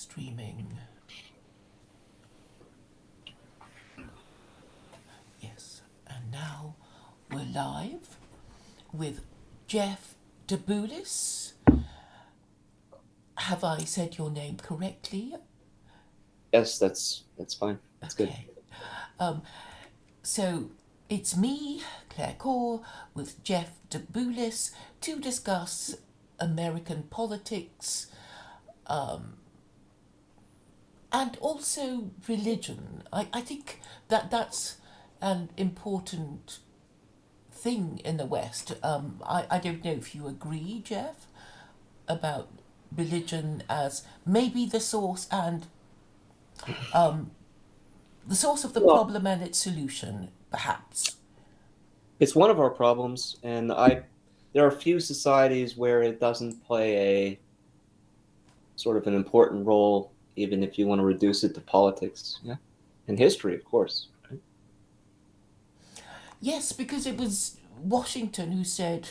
Streaming. Yes. And now we're live with Jeff Dabulis. Have I said your name correctly? Yes, that's fine. That's good. Okay. So it's me, Claire Core, with Jeff Dabulis to discuss American politics and also religion. I think that's an important thing in the West. I don't know if you agree, Jeff, about religion as maybe the source and the source of the Well, problem and its solution, perhaps. it's one of our problems, and I there are few societies where it doesn't play a sort of an important role, even if you want to reduce it to politics. Yeah, and history, of course. Right? Yes, because it was Washington who said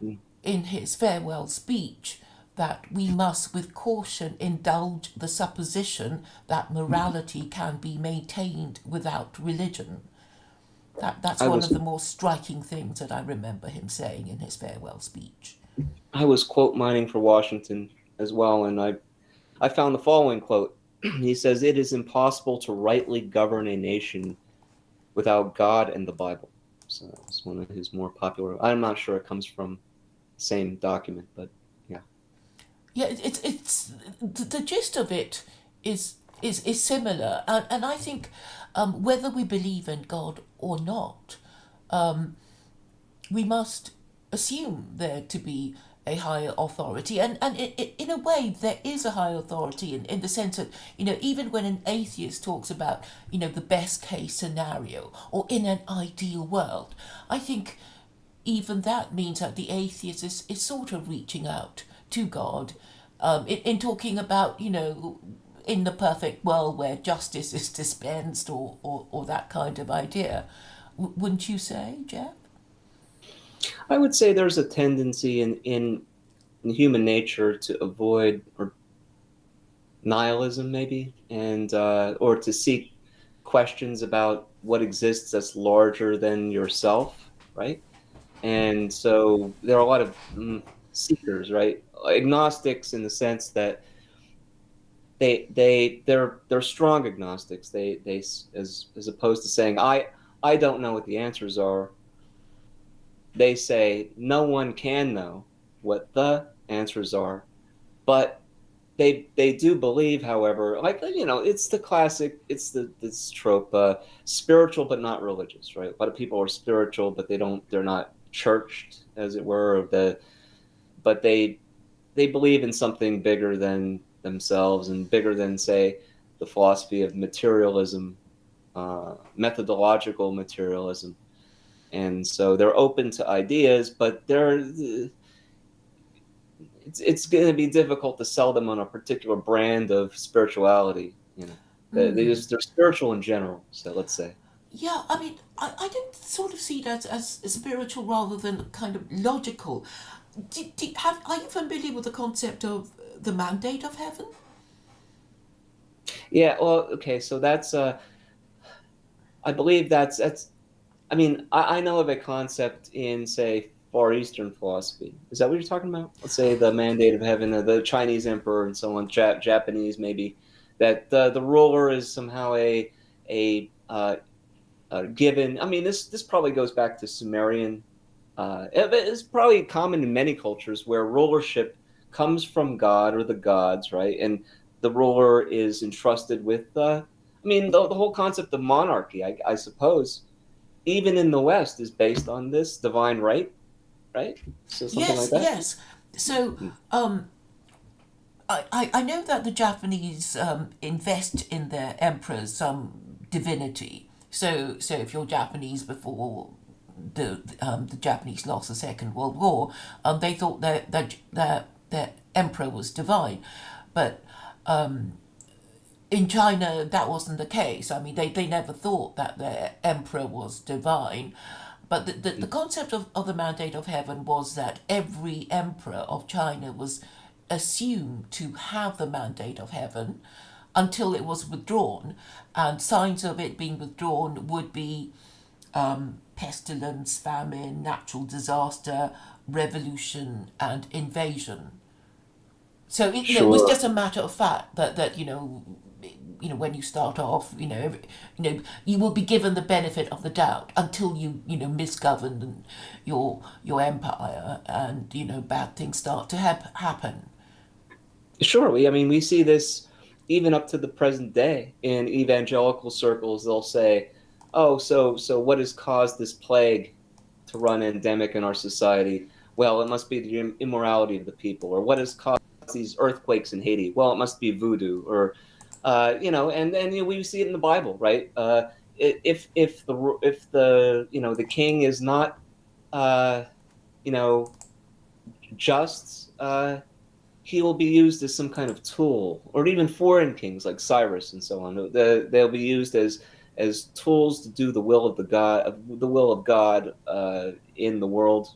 Mm. in his farewell speech that we must with caution indulge the supposition that morality can be maintained without religion. That's I one of was the more striking things that I remember him saying in his farewell speech. I was quote mining for Washington as well, and I found the following quote. He says, "It is impossible to rightly govern a nation without God and the Bible." So it's one of his more popular. I'm not sure it comes from the same document, but yeah. Yeah, it's the gist of it is similar, and I think whether we believe in God or not, we must assume there to be a higher authority, and in a way there is a higher authority in the sense that even when an atheist talks about the best case scenario or in an ideal world, I think even that means that the atheist is sort of reaching out to God, in talking about in the perfect world where justice is dispensed, or that kind of idea. Wouldn't you say, Jeff? I would say there's a tendency in human nature to avoid or nihilism, maybe, and or to seek questions about what exists that's larger than yourself, right? And so there are a lot of seekers, right? Agnostics in the sense that they're strong agnostics. They as opposed to saying I don't know what the answers are, they say no one can know what the answers are, but they do believe, however, like it's the classic, it's this trope, spiritual but not religious, right? A lot of people are spiritual, but they're not churched, as it were, but they believe in something bigger than themselves and bigger than, say, the philosophy of materialism, methodological materialism, and so they're open to ideas, but it's going to be difficult to sell them on a particular brand of spirituality. They're spiritual in general. So let's say, Yeah, I mean, I don't sort of see that as spiritual rather than kind of logical. Are you familiar with the concept of the mandate of heaven? yeah. Well, okay. So I believe that's. I mean, I know of a concept in, say, Far Eastern philosophy. Is that what you're talking about? Let's say the mandate of heaven, the Chinese emperor, and so on. Japanese, maybe, that the ruler is somehow a given. I mean, this probably goes back to Sumerian. It's probably common in many cultures where rulership comes from God or the gods, right? And the ruler is entrusted with. I mean, the whole concept of monarchy, I suppose, even in the West, is based on this divine right, right? So something like Yes, that. yes. So, I know that the Japanese invest in their emperors some divinity. So if you're Japanese before the Japanese lost the Second World War, they thought that their emperor was divine, but in China that wasn't the case. I mean, they never thought that their emperor was divine. But the concept of the mandate of heaven was that every emperor of China was assumed to have the mandate of heaven until it was withdrawn, and signs of it being withdrawn would be pestilence, famine, natural disaster, revolution, and invasion. So it was Sure. just a matter of fact that when you start off, you will be given the benefit of the doubt until you misgovern your empire, and bad things start to happen. Sure. I mean, we see this even up to the present day in evangelical circles. They'll say, "Oh, so what has caused this plague to run endemic in our society? Well, it must be the immorality of the people. Or what has caused these earthquakes in Haiti? Well, it must be voodoo." Or, and we see it in the Bible, right? If the king is not, uh, you know, just. He will be used as some kind of tool, or even foreign kings like Cyrus and so on. They'll be used as tools to do the will of God in the world.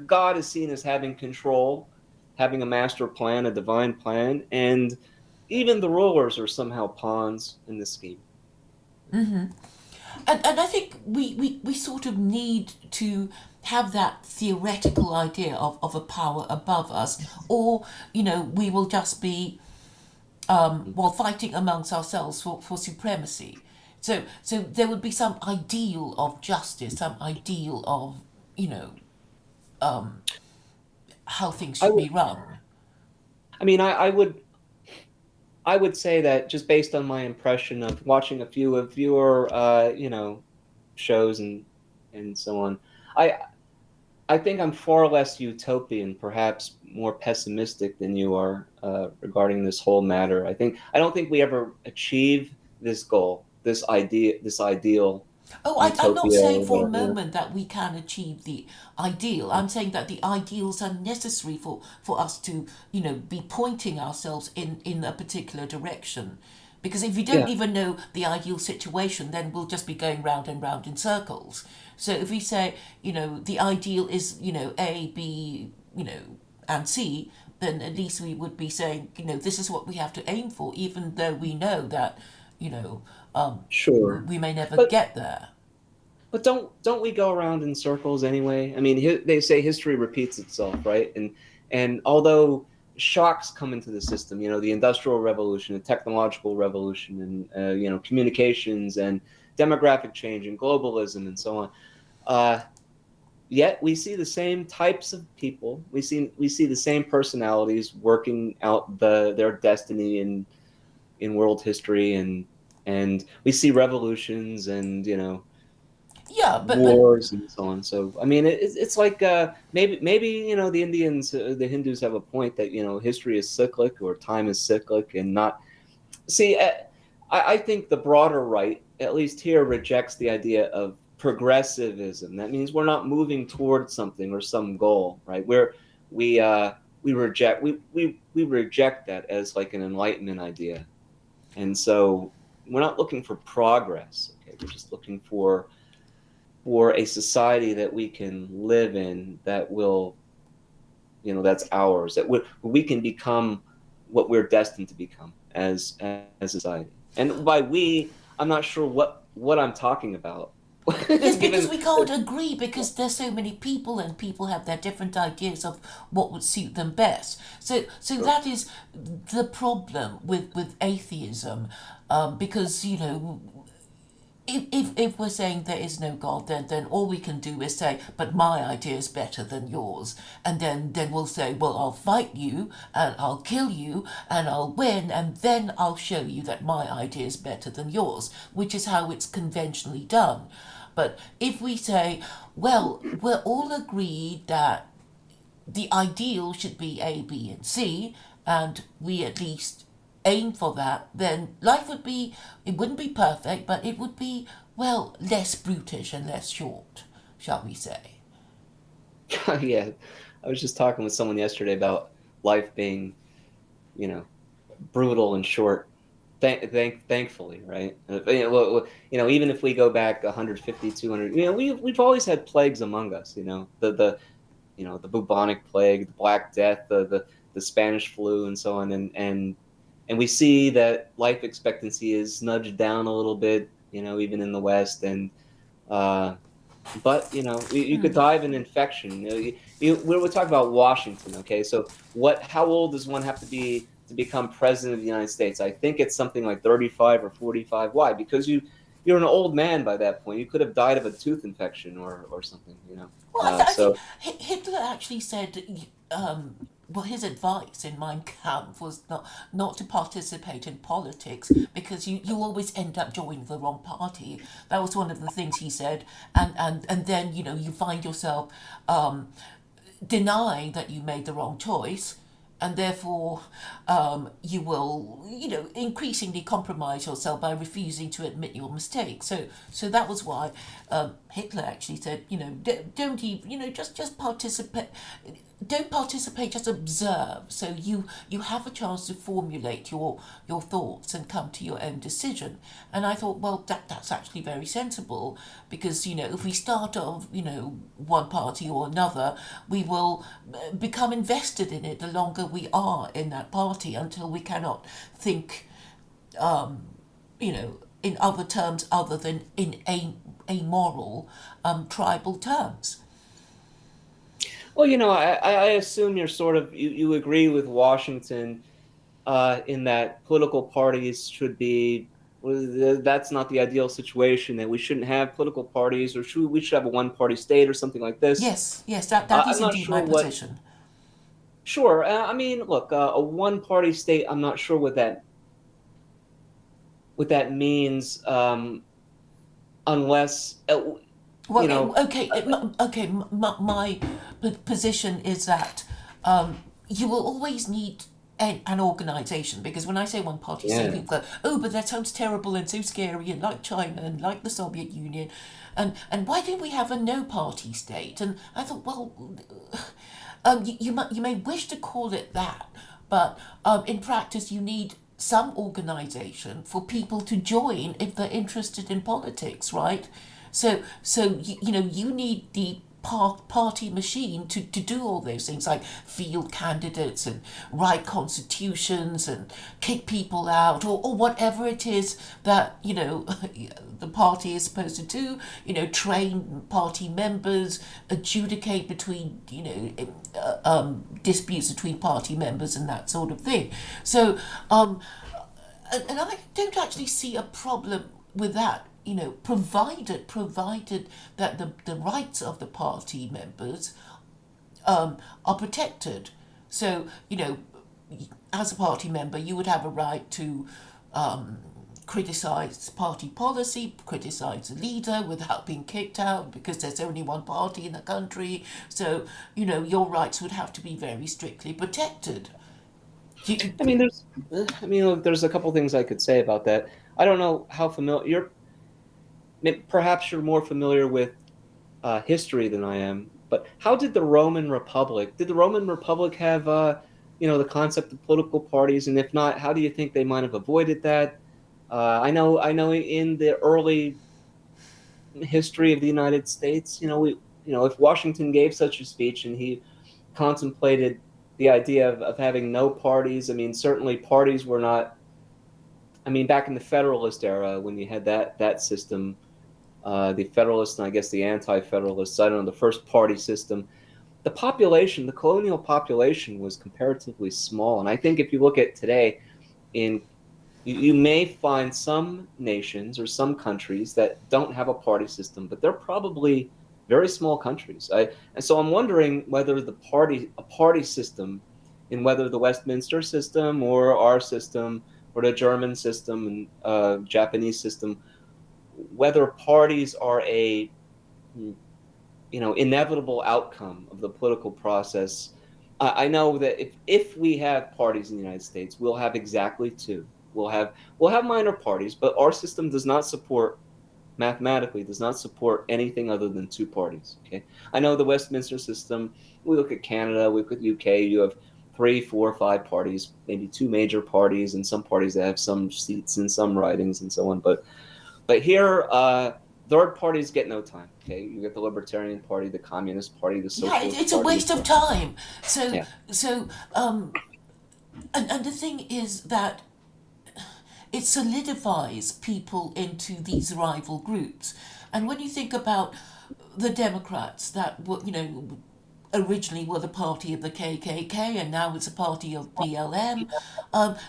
God is seen as having control, having a master plan, a divine plan, and even the rulers are somehow pawns in the scheme. And I think we sort of need to have that theoretical idea of a power above us, or we will just be while fighting amongst ourselves for supremacy. So there would be some ideal of justice, some ideal of you know how things I should would, be run. I mean, I would say that just based on my impression of watching a few of your, shows and so on, I I think I'm far less utopian, perhaps more pessimistic than you are regarding this whole matter. I don't think we ever achieve this goal, this ideal Oh, I'm not utopia saying or for a whatever. moment that we can achieve the ideal. I'm saying that the ideals are necessary for us to, be pointing ourselves in a particular direction. Because if we don't Yeah, even know the ideal situation, then we'll just be going round and round in circles. So if we say, the ideal is, A, B, and C, then at least we would be saying, this is what we have to aim for, even though we know that, you know, um, sure. we may never But get there. don't we go around in circles anyway? I mean, they say history repeats itself, right? And although shocks come into the system, the industrial revolution, the technological revolution, and communications and demographic change and globalism and so on. Uh, Yet we see the same types of people. We see the same personalities working out their destiny in world history, and we see revolutions and Yeah, but wars and so on. So I mean, it's like maybe the Indians, the Hindus have a point that history is cyclic or time is cyclic and not. See, I think the broader right, at least here, rejects the idea of progressivism. That means we're not moving towards something or some goal, right? We uh, we reject that as like an enlightenment idea, and so we're not looking for progress. Okay, we're just looking for a society that we can live in that will, that's ours, that we can become what we're destined to become as a society. And by we, I'm not sure what I'm talking about. yes, because Given, we can't agree because there's so many people and people have their different ideas of what would suit them best. So sure, that is the problem with atheism, because if we're saying there is no God, then all we can do is say, but my idea is better than yours. And then we'll say, well, I'll fight you, and I'll kill you, and I'll win, and then I'll show you that my idea is better than yours, which is how it's conventionally done. But if we say, well, we're all agreed that the ideal should be A, B, and C, and we at least aim for that, then life would be, it wouldn't be perfect, but it would be, well, less brutish and less short, shall we say. yeah. I was just talking with someone yesterday about life being, you know, brutal and short. Thankfully, right? Even if we go back 150, 200, we've always had plagues among us. The the bubonic plague, the Black Death, the Spanish flu, and so on, and we see that life expectancy is nudged down a little bit, even in the West, and uh, but you could die of an infection. We're talking about Washington, okay? So how old does one have to be to become president of the United States? I think it's something like 35 or 45. Why? Because you're an old man by that point. You could have died of a tooth infection or something, Well, I think So Hitler actually said, well, his advice in Mein Kampf was not to participate in politics because you always end up joining the wrong party. That was one of the things he said, and then you find yourself denying that you made the wrong choice, and therefore you will increasingly compromise yourself by refusing to admit your mistake. So that was why Hitler actually said, don't even, just participate. Don't participate, just observe, so you have a chance to formulate your thoughts and come to your own decision. And I thought, well, that's actually very sensible, because if we start off one party or another, we will become invested in it the longer we are in that party, until we cannot think in other terms other than in amoral tribal terms. well, I assume you're sort of you agree with Washington in that political parties should be. Well, that's not the ideal situation. That we shouldn't have political parties, or we should have a one-party state or something like this. Yes, that is I'm not indeed my sure what. position. Sure, I mean, look, a one-party state. I'm not sure what that means, unless you Well, know. okay. My position is that you will always need an organization, because when I say one party state, Yeah. people go, "Oh, but that sounds terrible and so scary, and like China and like the Soviet Union, and why don't we have a no party state?" And I thought, well, you may wish to call it that, but in practice, you need some organization for people to join if they're interested in politics, right? So you need the party machine to do all those things, like field candidates and write constitutions and kick people out, or whatever it is that the party is supposed to do. Train party members, adjudicate between disputes between party members, and that sort of thing. So and I don't actually see a problem with that. Provided that the rights of the party members are protected. So as a party member, you would have a right to criticize party policy, criticize the leader without being kicked out, because there's only one party in the country. So your rights would have to be very strictly protected. You, I mean, look, there's a couple things I could say about that. I don't know how familiar perhaps you're more familiar with history than I am. But how did the Roman Republic? Did the Roman Republic have the concept of political parties? And if not, how do you think they might have avoided that? I know in the early history of the United States, if Washington gave such a speech and he contemplated the idea of having no parties, I mean, certainly parties were not. I mean, back in the Federalist era, when you had that system, the Federalists and I guess the Anti-Federalists, I don't know, the first party system, the colonial population was comparatively small. And I think if you look at today, you may find some nations or some countries that don't have a party system, but they're probably very small countries. And so I'm wondering whether a party system, in whether the Westminster system or our system or the German system and Japanese system, whether parties are a inevitable outcome of the political process. I know that if we have parties in the United States, we'll have exactly two. We'll have minor parties, but our system mathematically does not support anything other than two parties. Okay, I know the Westminster system. We look at Canada, we look at the UK. You have 3, 4, 5 parties, maybe two major parties, and some parties that have some seats and some ridings and so on. But here, third parties get no time. Okay, you get the Libertarian Party, the Communist Party, the Yeah, Socialist it's a Party. waste of time. So, Yeah, so, and the thing is that it solidifies people into these rival groups. And when you think about the Democrats that were, originally were the party of the KKK and now it's a party of BLM,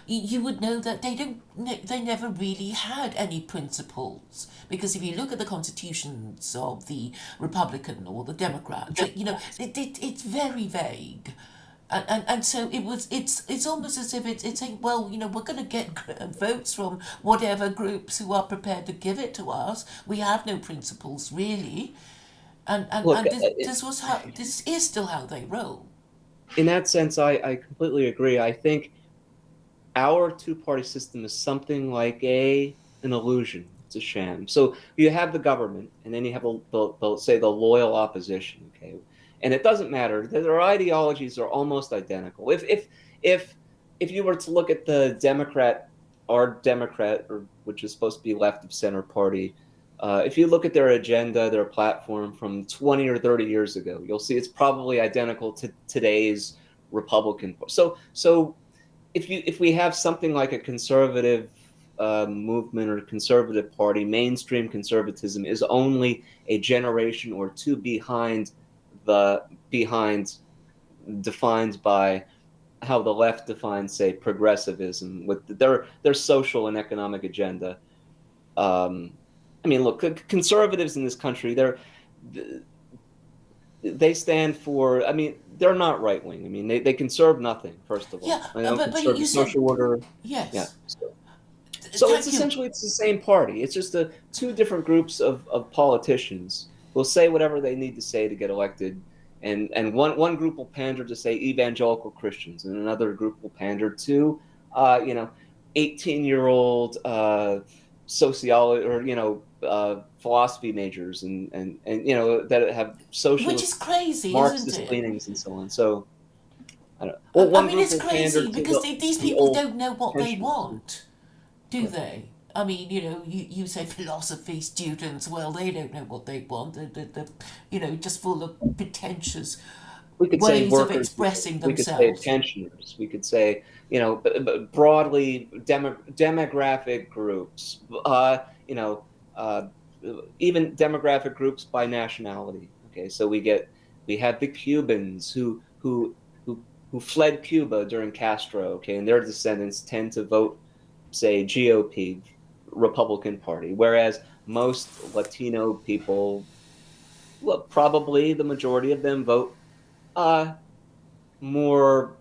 you would know that they never really had any principles, because if you look at the constitutions of the Republican or the Democrats, it's very vague. And so it's almost as if it's saying, well, we're going to get votes from whatever groups who are prepared to give it to us. We have no principles really. and and, look, and this is still how they roll. in that sense, I completely agree. I think our two-party system is something like an illusion. It's a sham. So you have the government, and then you have say the loyal opposition. Okay, and it doesn't matter. Their ideologies are almost identical. If if you were to look at the our Democrat, or which is supposed to be left of center party, if you look at their agenda, their platform from 20 or 30 years ago, you'll see it's probably identical to today's Republican. So if we have something like a conservative movement or conservative party, mainstream conservatism is only a generation or two behind defined by how the left defines, say, progressivism with their social and economic agenda. Um, I mean, look, conservatives in this country, they stand for. I mean, they're not right wing. I mean, they conserve nothing. First of all, Yeah, they don't but conserve the you said social order. Yeah. yes. So it's Thank you. essentially it's the same party. It's just two different groups of politicians will say whatever they need to say to get elected, and one group will pander to say evangelical Christians, and another group will pander to, uh, you know, 18-year-old sociology or philosophy majors and that have Which is socialist crazy, isn't Marxist it? leanings and so on. So I don't. Well, I one mean, group it's will pander crazy to because these the people old don't know what they pensioners. want, do Right. they? I mean, you say philosophy students, well, they don't know what they want. They're just full of pretentious We could say ways of workers. expressing We could say themselves. pensioners. We could say broadly demographic groups. You know, uh, even demographic groups by nationality. Okay, so we have the Cubans who fled Cuba during Castro. Okay, and their descendants tend to vote, say, GOP, Republican Party, whereas most Latino people, well, probably the majority of them vote uh, more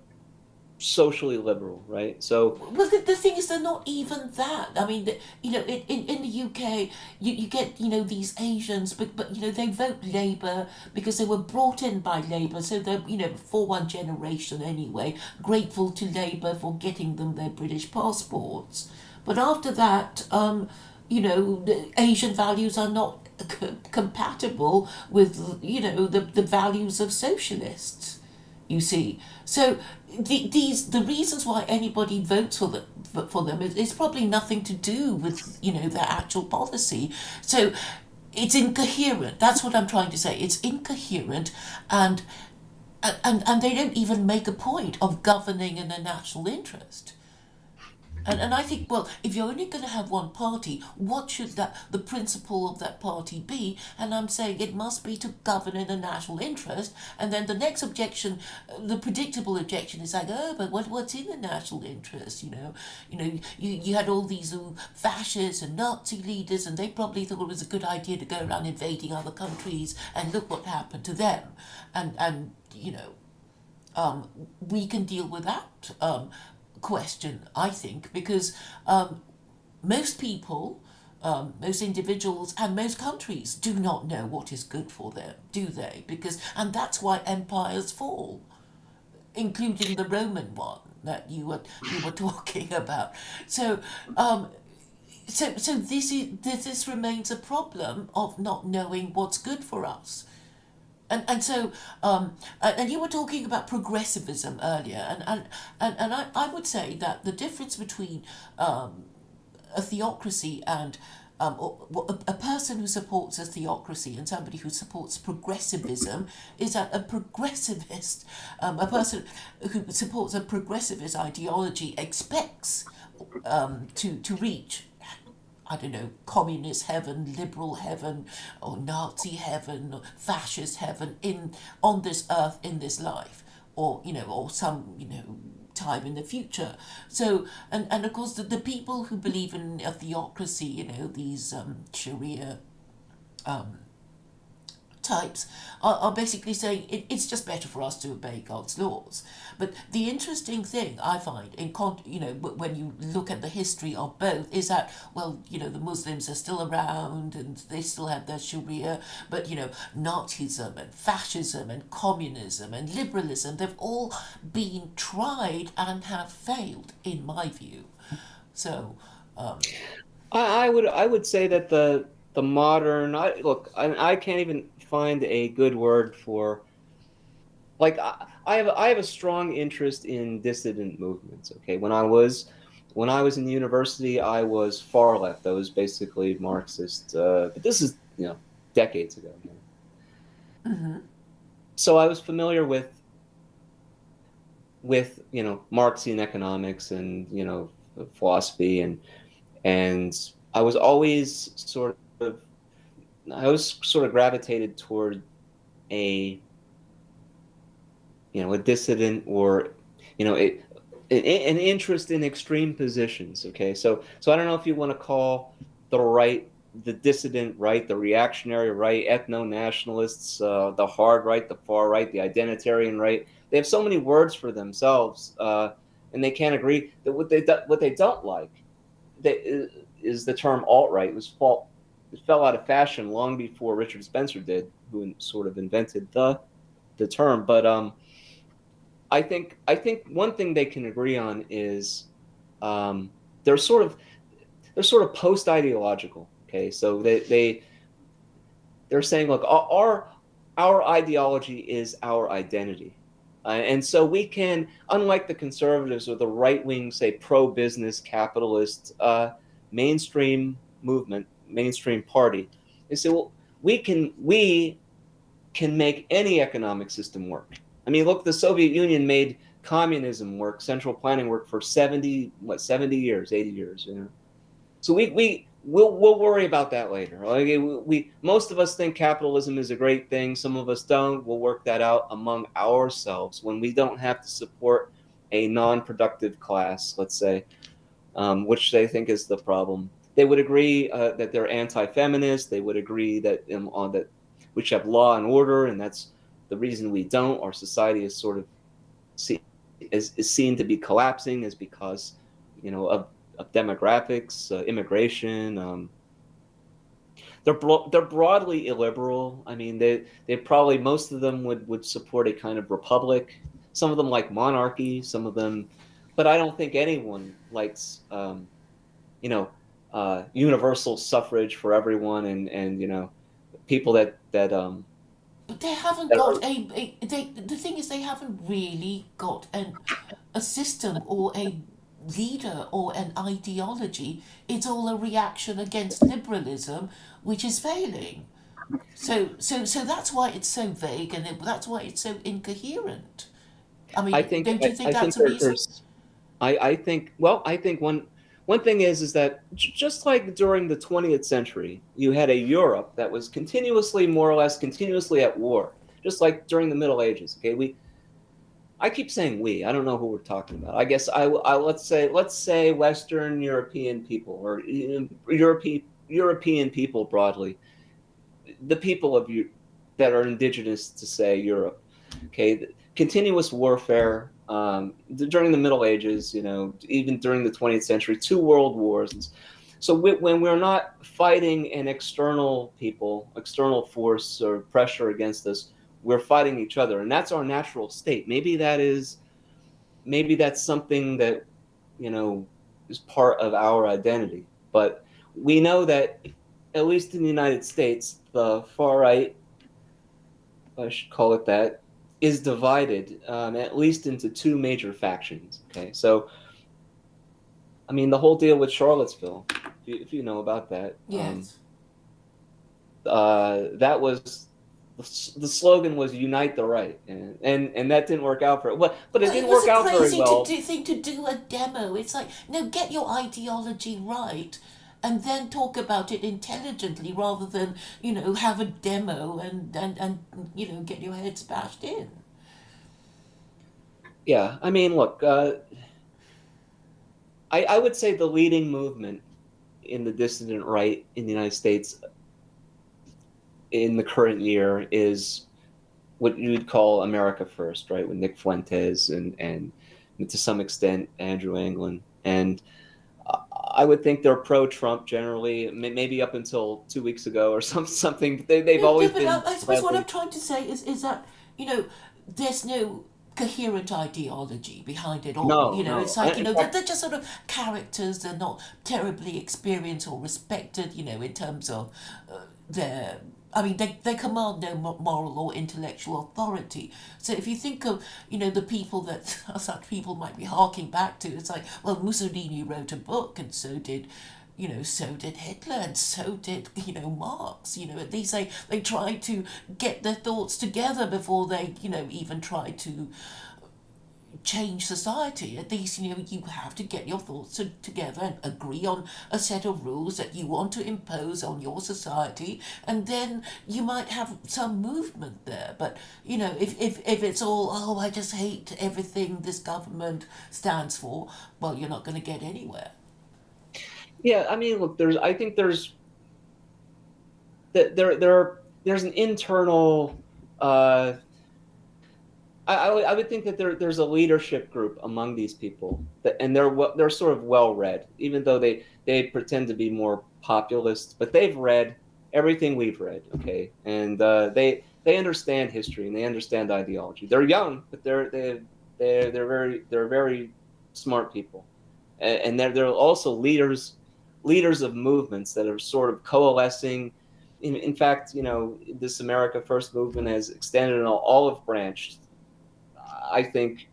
socially liberal, right? So Well, the thing is, they're not even that. I mean, in the UK, you get these Asians, but they vote Labour because they were brought in by Labour, so they're for one generation anyway, grateful to Labour for getting them their British passports. But after that, the Asian values are not compatible with the values of socialists, you see. So the reasons why anybody votes for them is probably nothing to do with their actual policy. So it's incoherent. That's what I'm trying to say. It's incoherent, and and they don't even make a point of governing in the national interest. And I think, well, if you're only going to have one party, what should the principle of that party be? And I'm saying it must be to govern in the national interest. And then the next objection, the predictable objection, is like, oh, but what's in the national interest? You had all these fascist and Nazi leaders, and they probably thought it was a good idea to go around invading other countries, and look what happened to them. And we can deal with that question, I think, because most people, most individuals, and most countries do not know what is good for them, do they? And that's why empires fall, including the Roman one that you were talking about. So, so this remains a problem of not knowing what's good for us. And you were talking about progressivism earlier, and I would say that the difference between a theocracy and a person who supports a theocracy and somebody who supports progressivism is a progressivist. A person who supports a progressivist ideology expects to reach, I don't know, communist heaven, liberal heaven, or Nazi heaven, or fascist heaven on this earth in this life, or or some time in the future. So and of course the people who believe in a theocracy, these Sharia types are basically saying it's just better for us to obey God's laws. But the interesting thing I find when you look at the history of both is that, well, the Muslims are still around and they still have their Sharia, but Nazism and fascism and communism and liberalism, they've all been tried and have failed in my view. So I would say that the modern I can't even find a good word for, like, I have a strong interest in dissident movements. Okay, when I was in university, I was far left. I was basically Marxist, but this is decades ago. So I was familiar with Marxian economics and philosophy, and I was always sort of gravitated toward a a dissident, or an interest in extreme positions. Okay, so I don't know if you want to call the right the dissident right, the reactionary right, ethno-nationalists, the hard right, the far right, the identitarian right. They have so many words for themselves, and they can't agree. That what they don't like is the term alt-right. It fell out of fashion long before Richard Spencer did, who sort of invented the term. But I think one thing they can agree on is um, they're sort of post ideological. Okay, so they're saying, look, our ideology is our identity. And so we can, unlike the conservatives or the right wing, say pro business capitalist mainstream movement, mainstream party, they say, well, we can make any economic system work. I mean, look, the Soviet Union made communism work, central planning work for 70 years, 80 years, So we'll worry about that later. Like, we most of us think capitalism is a great thing. Some of us don't. We'll work that out among ourselves when we don't have to support a non-productive class, let's say, which they think is the problem. They would agree that they're anti-feminist. They would agree that on that we should have law and order, and that's the reason we don't. Our society is sort of is seen to be collapsing is because of demographics, immigration. They're broadly illiberal. I mean, they probably, most of them would support a kind of republic. Some of them like monarchy. Some of them, but I don't think anyone likes universal suffrage for everyone, and people but they haven't that got are, the thing is they haven't really got a system or a leader or an ideology. It's all a reaction against liberalism, which is failing. So that's why it's so vague, and that's why it's so incoherent. I mean, don't you think I think that's a reason? I think, well, I think one thing is that just like during the 20th century, you had a Europe that was more or less continuously at war, just like during the Middle Ages. Okay, I keep saying we. I don't know who we're talking about. I guess I let's say Western European people, or European people broadly, the people that are indigenous to, say, Europe. Okay, continuous warfare during the Middle Ages, even during the 20th century, 2 world wars. And so when we're not fighting an external force or pressure against us, we're fighting each other, and that's our natural state. Maybe that's something that is part of our identity. But we know that, at least in the United States, the far right, I should call it that, is divided at least into two major factions. Okay, so I mean, the whole deal with Charlottesville, if you know about that. Yes. That was the slogan was "Unite the Right," and that didn't work out for it. But it Well, it didn't was work a out very crazy well. thing to do a demo. It's like, no, get your ideology right and then talk about it intelligently rather than, have a demo and get your heads bashed in. Yeah, I mean, look, I would say the leading movement in the dissident right in the United States in the current year is what you would call America First, right? With Nick Fuentes and to some extent Andrew Anglin. And I would think they're pro-Trump generally, maybe up until 2 weeks ago or something. They've No, always but been I suppose what I'm radically. trying to say is that, there's no coherent ideology behind it all. No, It's no. like, In fact, they're just sort of characters. They're not terribly experienced or respected, in terms of their. I mean, they command no moral or intellectual authority. So if you think of, the people that such people might be harking back to, it's like, well, Mussolini wrote a book, and so did Hitler, and so did, Marx. At least they tried to get their thoughts together before they, even tried to change society. At least, you have to get your thoughts together and agree on a set of rules that you want to impose on your society, and then you might have some movement there. But, if it's all, oh, I just hate everything this government stands for, well, you're not going to get anywhere. yeah, I mean, look, I think there's an internal. Uh, I would think that there's a leadership group among these people and they're sort of well read, even though they pretend to be more populist, but they've read everything we've read, okay, and they understand history and they understand ideology. They're young, but they're very smart people, and they're also leaders of movements that are sort of coalescing. In fact, this America First movement has extended an olive branch, I think,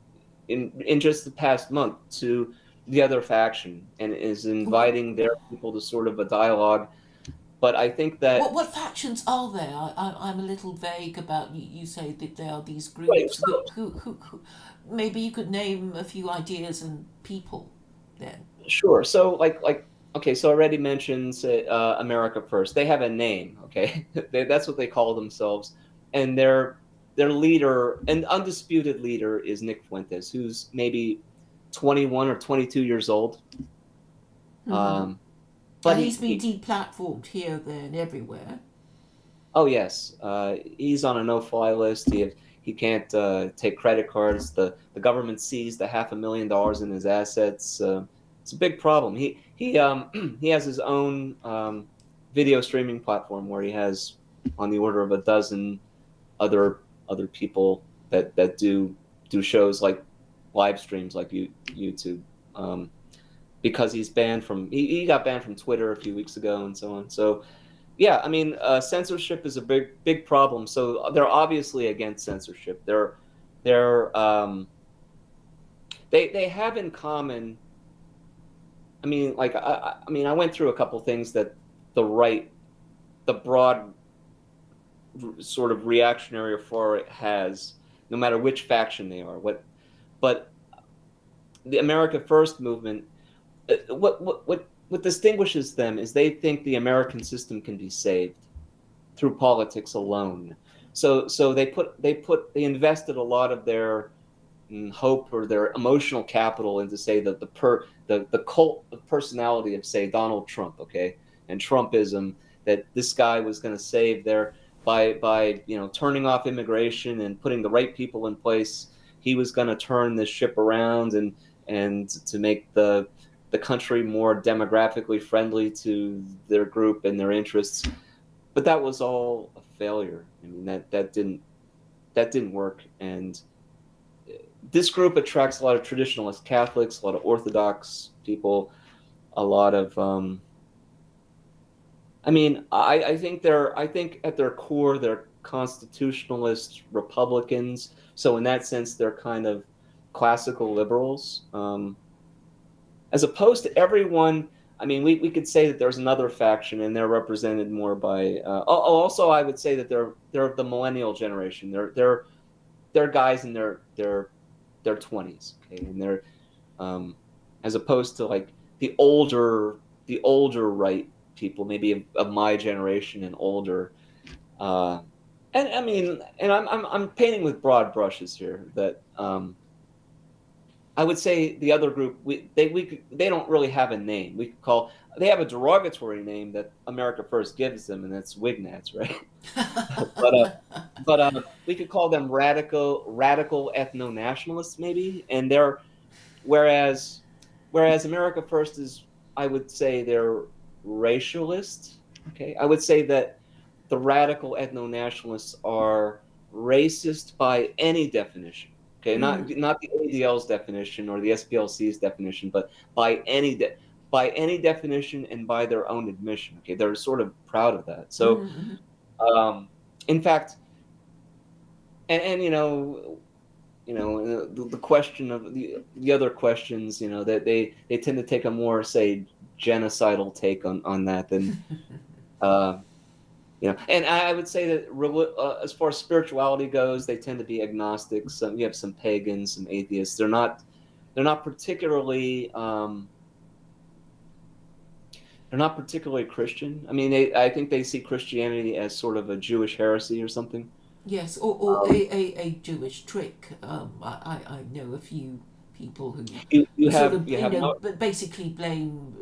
in just the past month to the other faction and is What inviting their people to sort of a dialogue. But I think that what factions are there? I'm a little vague about you. You say that there are these right, groups. Who maybe you could name a few ideas and people then. sure. So like okay, so I already mentioned America First. They have a name, okay? That's what they call themselves, and their leader and undisputed leader is Nick Fuentes, who's maybe 21 or 22 years old. Mm-hmm. Um, but He's been he deplatformed here, there, and everywhere. Oh yes, he's on a no-fly list. He can't take credit cards. The government seized $500,000 in his assets. It's a big problem. He has his own video streaming platform where he has on the order of a dozen other people that do shows like live streams like YouTube. Because he got banned from Twitter a few weeks ago and so on. So yeah, I mean, censorship is a big problem. So they're obviously against censorship. They're they have in common. I mean, like I mean, I went through a couple things that the right, the broad sort of reactionary or far right has, no matter which faction they are. But the America First movement, what distinguishes them is they think the American system can be saved through politics alone. So they invested a lot of their hope or their emotional capital into say the cult of personality of say Donald Trump, okay, and Trumpism, that this guy was going to save their by turning off immigration and putting the right people in place. He was going to turn this ship around and to make the country more demographically friendly to their group and their interests. But that was all a failure. I mean, that didn't work. And this group attracts a lot of traditionalist Catholics, a lot of Orthodox people, a lot of. I mean, I think at their core they're constitutionalist Republicans. So in that sense, they're kind of classical liberals. As opposed to everyone. I mean, we could say that there's another faction, and they're represented more by. Also, I would say that they're the millennial generation. They're guys in their 20s, okay, and they're as opposed to like the older right people, maybe of my generation and older. Uh, and I mean, and I'm painting with broad brushes here. That I would say the other group they don't really have a name. We could call they have a derogatory name that America First gives them, and that's Wignats, right? but we could call them radical ethno nationalists, maybe. And they're whereas America First is, I would say, they're racialist. Okay, I would say that the radical ethno nationalists are racist by any definition. Okay, not the ADL's definition or the SPLC's definition, but by any definition and by their own admission. Okay, they're sort of proud of that. So, in fact, and the question of the other questions, that they tend to take a more, say, genocidal take on that than and I would say that as far as spirituality goes, they tend to be agnostics. You have some pagans, some atheists. They're not particularly Christian. I mean, I think they see Christianity as sort of a Jewish heresy or something. Yes, or a Jewish trick. I know a few people who basically blame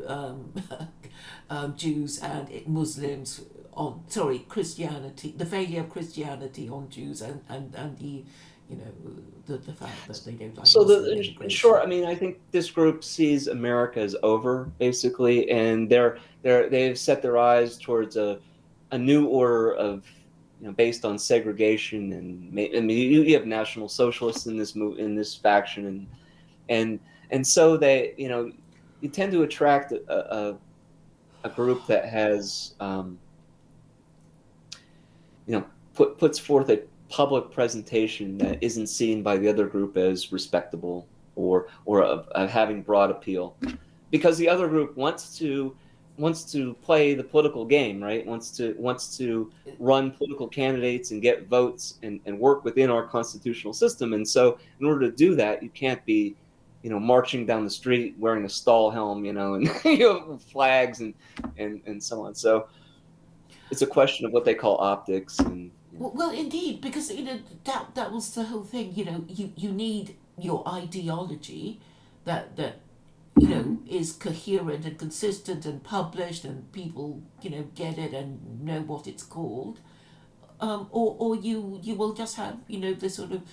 Jews and Muslims on Christianity, the failure of Christianity on Jews, and the the fact that they don't like Muslim immigration. Sure. I mean, I think this group sees America as over, basically, and they've set their eyes towards a new order of, based on segregation, and I mean, you have National Socialists in this faction, and so they, you tend to attract a group that has puts forth a public presentation that isn't seen by the other group as respectable or of having broad appeal, because the other group wants to play the political game, right? Wants to run political candidates and get votes and work within our constitutional system. And so in order to do that, you can't be, marching down the street wearing a stall helm, and flags and so on. So it's a question of what they call optics. And well, indeed, because that was the whole thing. You need your ideology that is coherent and consistent and published, and people get it and know what it's called, or you will just have this sort of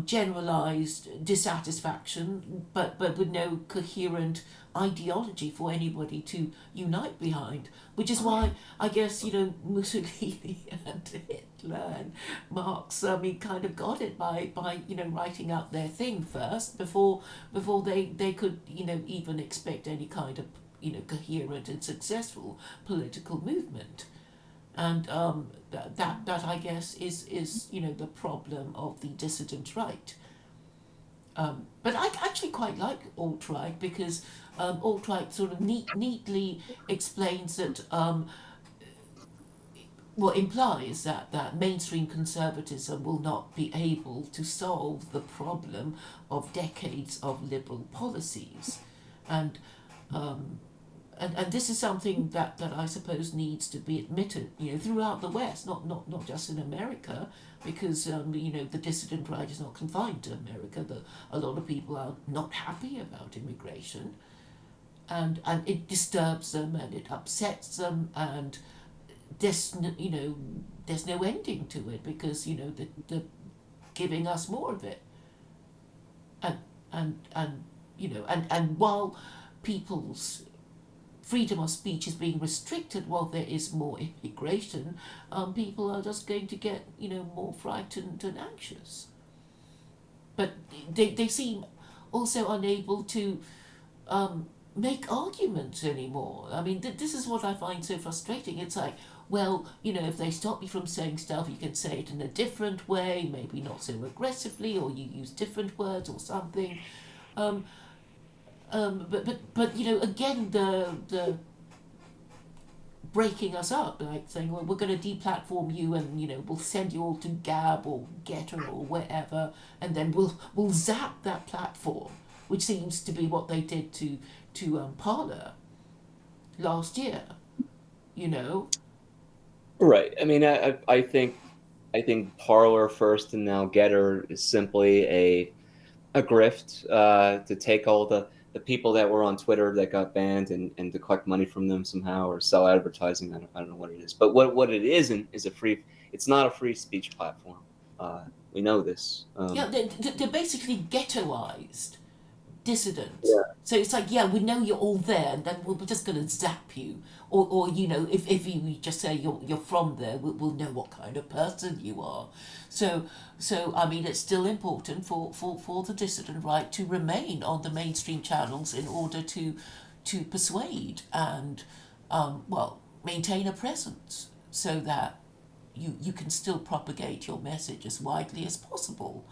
generalized dissatisfaction, but with no coherent ideology for anybody to unite behind. Which is why I guess Mussolini and Hitler and Marx, kind of got it by writing out their thing first before they could even expect any kind of coherent and successful political movement. And that I guess is the problem of the dissident right. But I actually quite like alt-right, because alt-right sort of neatly explains that, implies that mainstream conservatism will not be able to solve the problem of decades of liberal policies. And this is something that I suppose needs to be admitted, throughout the West, not just in America, because the dissident right is not confined to America. A lot of people are not happy about immigration, and it disturbs them and it upsets them, and there's no ending to it, because they're giving us more of it, and while people's freedom of speech is being restricted while there is more immigration, people are just going to get more frightened and anxious. But they seem also unable to make arguments anymore. I mean, this is what I find so frustrating. It's like, well, if they stop you from saying stuff, you can say it in a different way, maybe not so aggressively, or you use different words or something. but again, the breaking us up, like saying, well, we're going to deplatform you, and we'll send you all to Gab or Getter or wherever, and then we'll zap that platform, which seems to be what they did to Parler last year. You know. Right. I mean, I think Parler first and now Getter is simply a grift to take all the people that were on Twitter that got banned and to collect money from them somehow or sell advertising. I don't know what it is, but what it isn't is a free. It's not a free speech platform. We know this. Yeah, they're basically ghettoized dissidents. Yeah. So it's like, yeah, we know you're all there, and then we're just going to zap you. Or if you just say you're from there, we'll know what kind of person you are. So I mean, it's still important for the dissident right to remain on the mainstream channels in order to persuade and maintain a presence so that you can still propagate your message as widely as possible.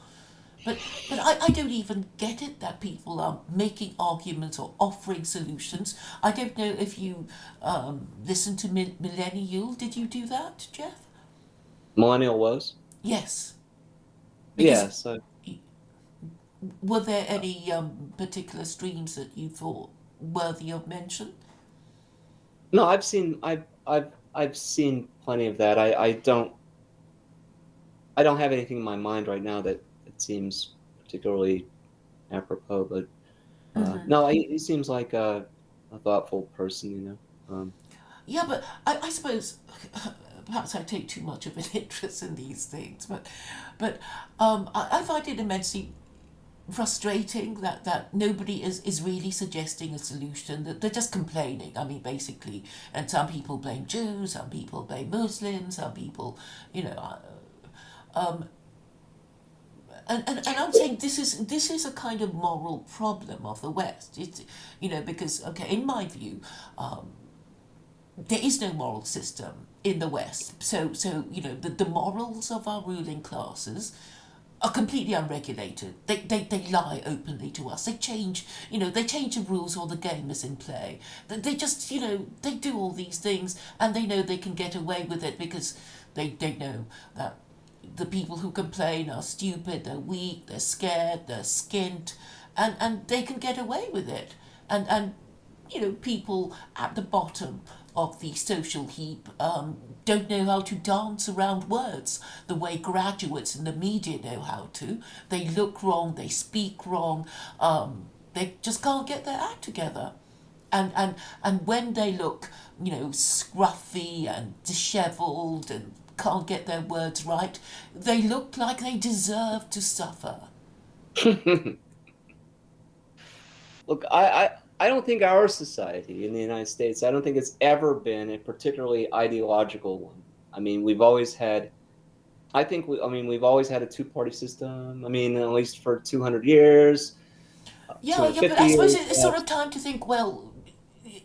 But I don't even get it that people are making arguments or offering solutions. I don't know if you listened to Millennial. Did you do that, Jeff? Millennial was. Yes. Because Yes. were there any particular streams that you thought worthy of mention? No, I've seen plenty of that. I don't have anything in my mind right now that seems particularly apropos, but Mm-hmm. no, he seems like a thoughtful person, Yeah, but I suppose perhaps I take too much of an interest in these things, but I find it immensely frustrating that nobody is really suggesting a solution, that they're just complaining. I mean, basically, and some people blame Jews, some people blame Muslims, some people, you know, and I'm saying this is a kind of moral problem of the West. It's because okay, in my view, there is no moral system in the West. So the morals of our ruling classes are completely unregulated. They lie openly to us. They change the rules or the game is in play. They just they do all these things, and they know they can get away with it because they know that the people who complain are stupid, they're weak, they're scared, they're skint, and they can get away with it. And people at the bottom of the social heap don't know how to dance around words the way graduates in the media know how to. They look wrong, they speak wrong, they just can't get their act together. And when they look, scruffy and dishevelled and can't get their words right, they look like they deserve to suffer. Look, I don't think our society in the United States, I don't think it's ever been a particularly ideological one. I mean, we've always had a two-party system. I mean, at least for 200 years, Yeah, but 250 I suppose years. it's sort of time to think, well,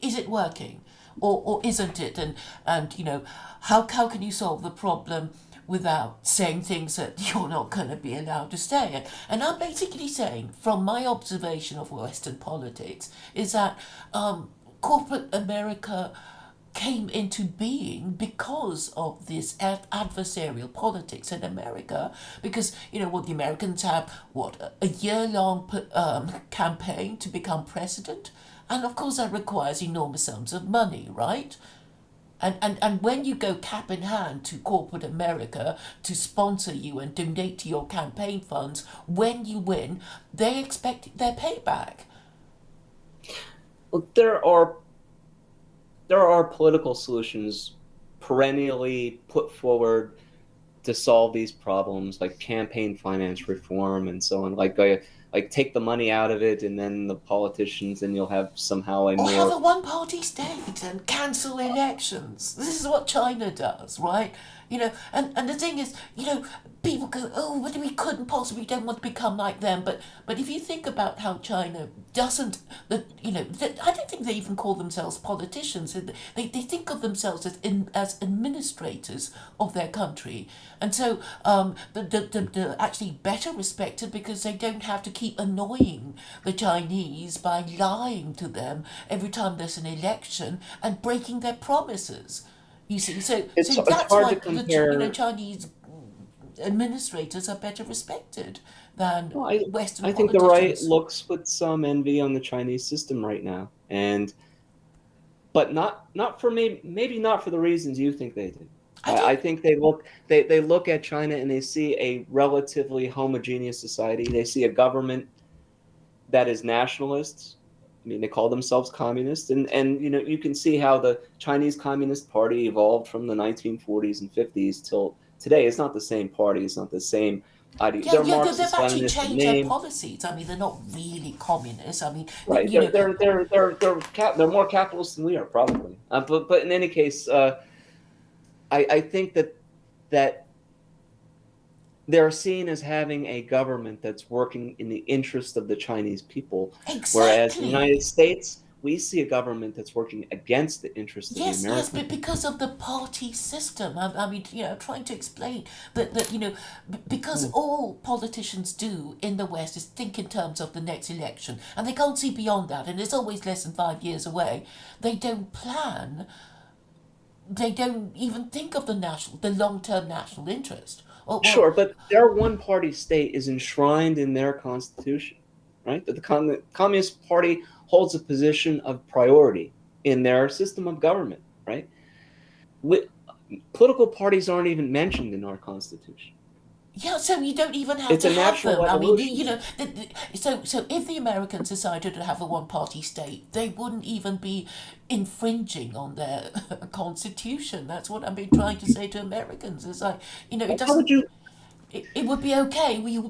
is it working? Or isn't it? And how can you solve the problem without saying things that you're not going to be allowed to say? And I'm basically saying, from my observation of Western politics, is that corporate America came into being because of this adversarial politics in America. Because what the Americans have, a year-long campaign to become president, and of course that requires enormous sums of money, right? And when you go cap in hand to corporate America to sponsor you and donate to your campaign funds, when you win, they expect their payback. Look, there are political solutions perennially put forward to solve these problems, like campaign finance reform and so on. Like take the money out of it, and then the politicians, and you'll have somehow a Or have more. a one party state and cancel elections. This is what China does, right? And the thing is, people go, oh, but we couldn't possibly, don't want to become like them. But if you think about how China doesn't, I don't think they even call themselves politicians. They think of themselves as administrators of their country. And so they're actually better respected because they don't have to keep annoying the Chinese by lying to them every time there's an election and breaking their promises. You see, so It's that's hard why to compare. Chinese administrators are better respected than Well, Western I think the right politicians. looks with some envy on the Chinese system right now, and but not for maybe not for the reasons you think they do. I I don't. think they look at China and they see a relatively homogeneous society. They see a government that is nationalist. I mean, they call themselves communists, and you can see how the Chinese Communist Party evolved from the 1940s and 50s till today. It's not the same party. It's not the same idea. Yeah, They're yeah, they've Marxist actually Leninist in changed their name, policies. I mean, they're not really communists. I mean, right? They're more capitalist than we are, probably. But in any case, I think that they're seen as having a government that's working in the interest of the Chinese people, whereas in the United exactly. States, we see a government that's working against the interest of the Yes, yes, American but people. because of the party system. I mean, trying to explain that because Hmm. all politicians do in the West is think in terms of the next election, and they can't see beyond that, and it's always less than 5 years away. They don't plan. They don't even think of the long-term national interest. Well, Sure, but their one-party state is enshrined in their constitution, right? That the Communist Party holds a position of priority in their system of government, right? We, Political parties aren't even mentioned in our constitution. yeah, so you don't even have It's to a have natural them. I mean, evolution. so if the Americans decided to have a one-party state, they wouldn't even be infringing on their constitution. That's what I've been trying to say to Americans. It's like, it How would doesn't. you? It would be okay. You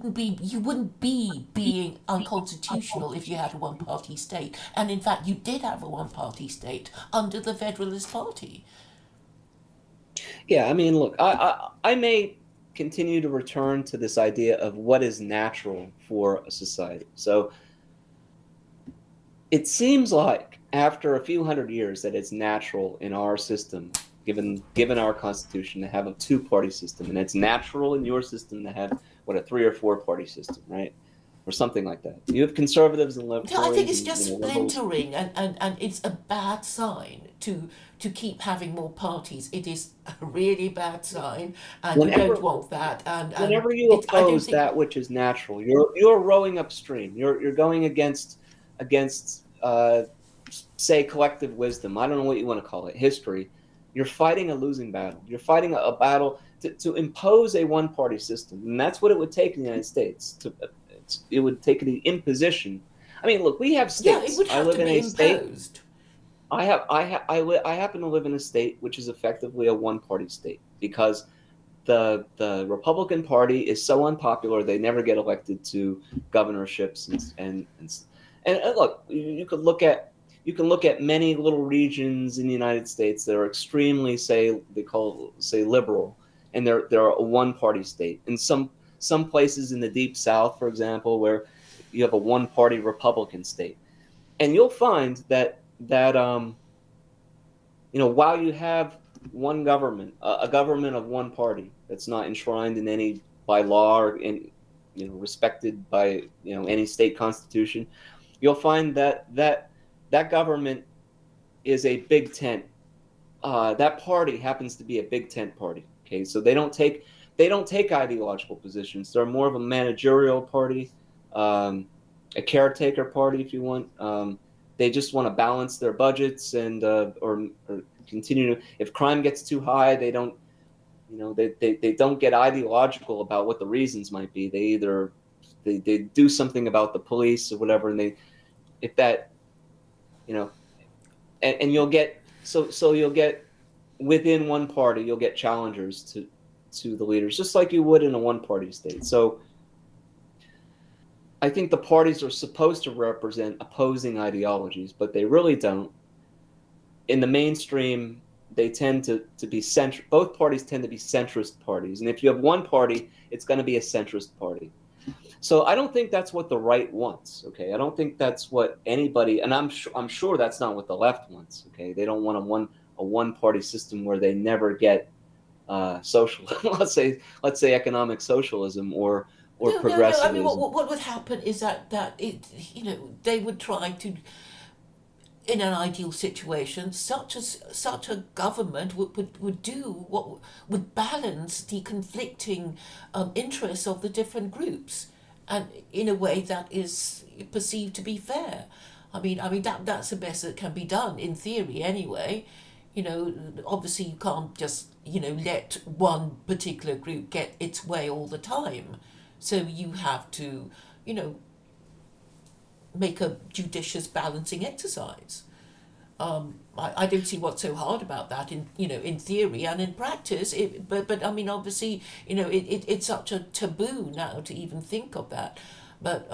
wouldn't be being unconstitutional if you had a one-party state. And in fact, you did have a one-party state under the Federalist Party. Yeah, I mean, look, I may continue to return to this idea of what is natural for a society. So it seems like after a few hundred years that it's natural in our system, given our constitution, to have a two-party system, and it's natural in your system to have what, a three or four-party system, right? Or something like that. You have conservatives and Yeah, I think libertarians it's and just liberals. splintering, and it's a bad sign to keep having more parties. It is a really bad sign, and you don't Whenever want that. And whenever you I don't oppose think. that which is natural, you're rowing upstream. You're going against say collective wisdom. I don't know what you want to call it, history. You're fighting a losing battle. You're fighting a battle to impose a one party system, and that's what it would take in the United States. It would take the imposition. I mean, look, we have Yeah, it states. would I have to live in be a state. imposed. I happen to live in a state which is effectively a one party state because the Republican Party is so unpopular they never get elected to governorships and look, you can look at many little regions in the United States that are extremely, say liberal, and they're a one party state. In some places in the deep South, for example, where you have a one party Republican state, and you'll find that while you have one government, a government of one party that's not enshrined in any by law or respected by any state constitution, you'll find that government is a big tent. That party happens to be a big tent party. Okay, so they don't take ideological positions. They're more of a managerial party, um, a caretaker party, if you want. They just want to balance their budgets or continue to. If crime gets too high, they don't. They don't get ideological about what the reasons might be. They do something about the police or whatever, and they if that you know and you'll get within one party, you'll get challengers to the leaders, just like you would in a one party state. So I think the parties are supposed to represent opposing ideologies, but they really don't. In the mainstream, they tend to be both parties tend to be centrist parties. And if you have one party, it's going to be a centrist party. So I don't think that's what the right wants. Okay, I don't think that's what anybody, and I'm sure that's not what the left wants. Okay, they don't want a one party system where they never get social. let's say economic socialism or No, no, no. I mean, progressivism. what would happen is that it, they would try to, in an ideal situation, such a government would do what would balance the conflicting interests of the different groups, and in a way that is perceived to be fair. I mean that's the best that can be done in theory, anyway. Obviously you can't just let one particular group get its way all the time, so you have to you know make a judicious balancing exercise. I don't see what's so hard about that in theory and in practice. But I mean, obviously, it's such a taboo now to even think of that. But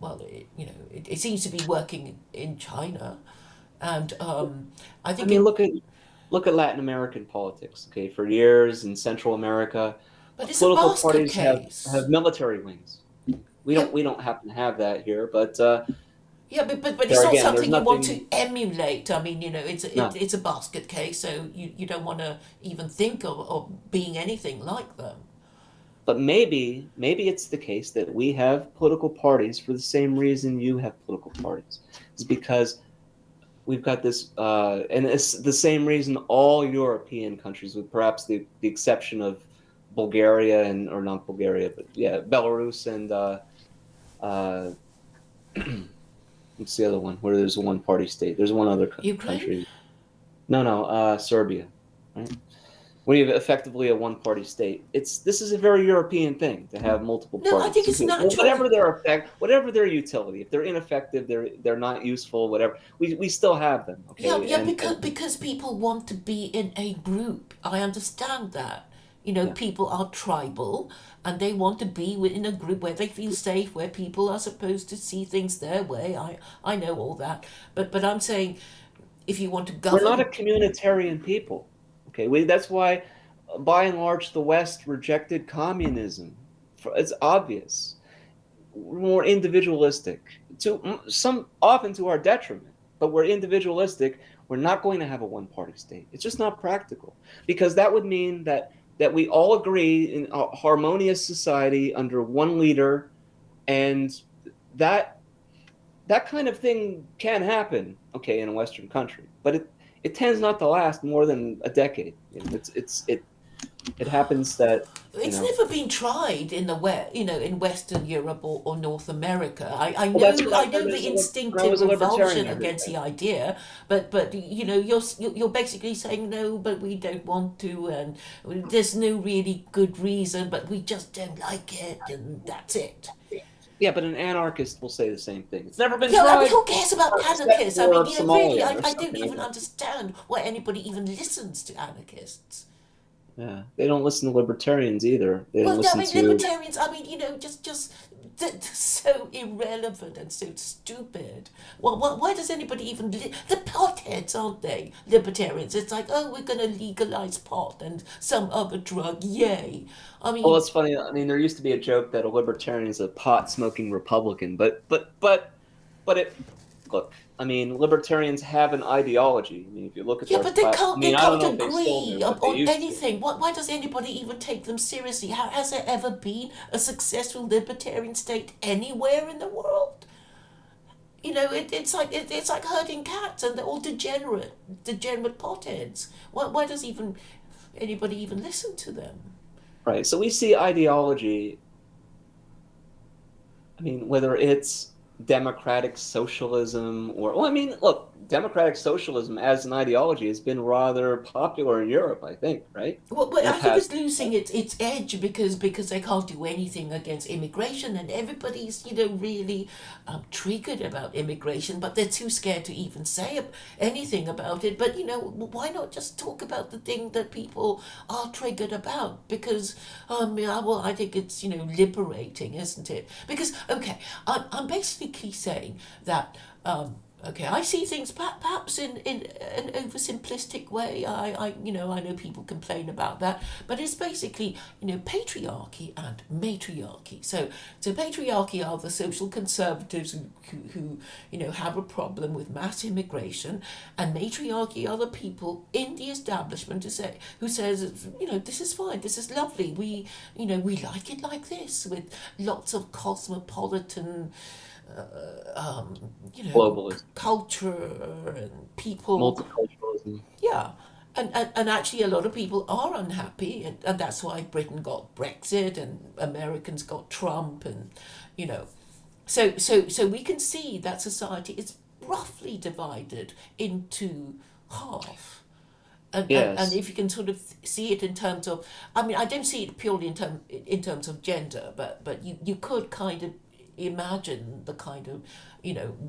well, it seems to be working in China, and I I think mean, it. look at Latin American politics. Okay, for years in Central America, But it's a political basket parties have case. military wings. We Yeah, don't happen to have that here, but yeah, but it's there not again, there's something you want nothing. to emulate. I mean, No, it's a basket case, so you don't want to even think of being anything like them. but maybe it's the case that we have political parties for the same reason you have political parties. It's because we've got this, and it's the same reason all European countries, with perhaps the exception of Bulgaria and or not Bulgaria, but yeah, Belarus and uh, what's the other one where there's a one party state? There's one other Ukraine? country. No, no, Serbia. Right? When you have effectively a one party state, this is a very European thing to have multiple No, I think parties. it's Okay, well, natural. whatever their utility, if they're ineffective, they're not useful, whatever. We still have them. Yeah, Okay, yeah, and because people want to be in a group. I understand that. yeah. People are tribal and they want to be within a group where they feel safe, where people are supposed to see things their way. I know all that. But I'm saying if you want to We're not a govern. communitarian people. Okay, that's why, by and large, the West rejected communism. It's obvious. We're more individualistic, to some often to our detriment. But we're individualistic. We're not going to have a one-party state. It's just not practical because that would mean that we all agree in a harmonious society under one leader, and that that kind of thing can happen, okay, in a Western country, but it tends not to last more than a decade. It happens that you It's know. never been tried in the West, in Western Europe or North America. Well, that's what I I know heard the when I was instinctive a libertarian. revulsion I heard against that. the idea, but you're basically saying no, but we don't want to, and there's no really good reason, but we just don't like it, and that's it. Yeah, but an anarchist will say the same thing. It's never been Yeah, I mean, tried who cares about except anarchists? I mean, for really, Somalia or I don't something like even that. understand why anybody even listens to anarchists. Yeah, they don't listen to libertarians either. They don't Well, I listen mean, to. libertarians. I mean, just so irrelevant and so stupid. Well, why does anybody even the potheads, aren't they? Libertarians. It's like, oh, we're gonna legalize pot and some other drug. Yay! I Well, mean, it's funny. I mean, there used to be a joke that a libertarian is a pot smoking Republican, but it look. I mean, libertarians have an ideology. I mean, if you look at yeah, their but they platform, I can't they mean, I don't can't know if they still agree do, but they on used to. anything. Why does anybody even take them seriously? Has there ever been a successful libertarian state anywhere in the world? It's like herding cats, and they're all degenerate potheads. Why does even anybody even listen to them? Right. So we see ideology. I mean, whether it's democratic socialism or, well, I mean, look, democratic socialism as an ideology has been rather popular in Europe, I think, right? Well, In the I think past. it's losing its edge because they can't do anything against immigration, and everybody's really triggered about immigration, but they're too scared to even say anything about it. But why not just talk about the thing that people are triggered about? Because yeah, well, I think it's liberating, isn't it? Because okay, I'm basically saying that. Okay, I see things perhaps in an oversimplistic way. I know people complain about that, but it's basically, patriarchy and matriarchy. So patriarchy are the social conservatives who have a problem with mass immigration, and matriarchy are the people in the establishment who says, this is fine, this is lovely. We like it like this, with lots of cosmopolitan Globalism, culture and people. multiculturalism. Yeah. And actually, a lot of people are unhappy, and that's why Britain got Brexit and Americans got Trump, and you know, so we can see that society is roughly divided into half. And Yes. if you can sort of see it in terms of, I mean, I don't see it purely in terms of gender, but you could kind of imagine the kind of,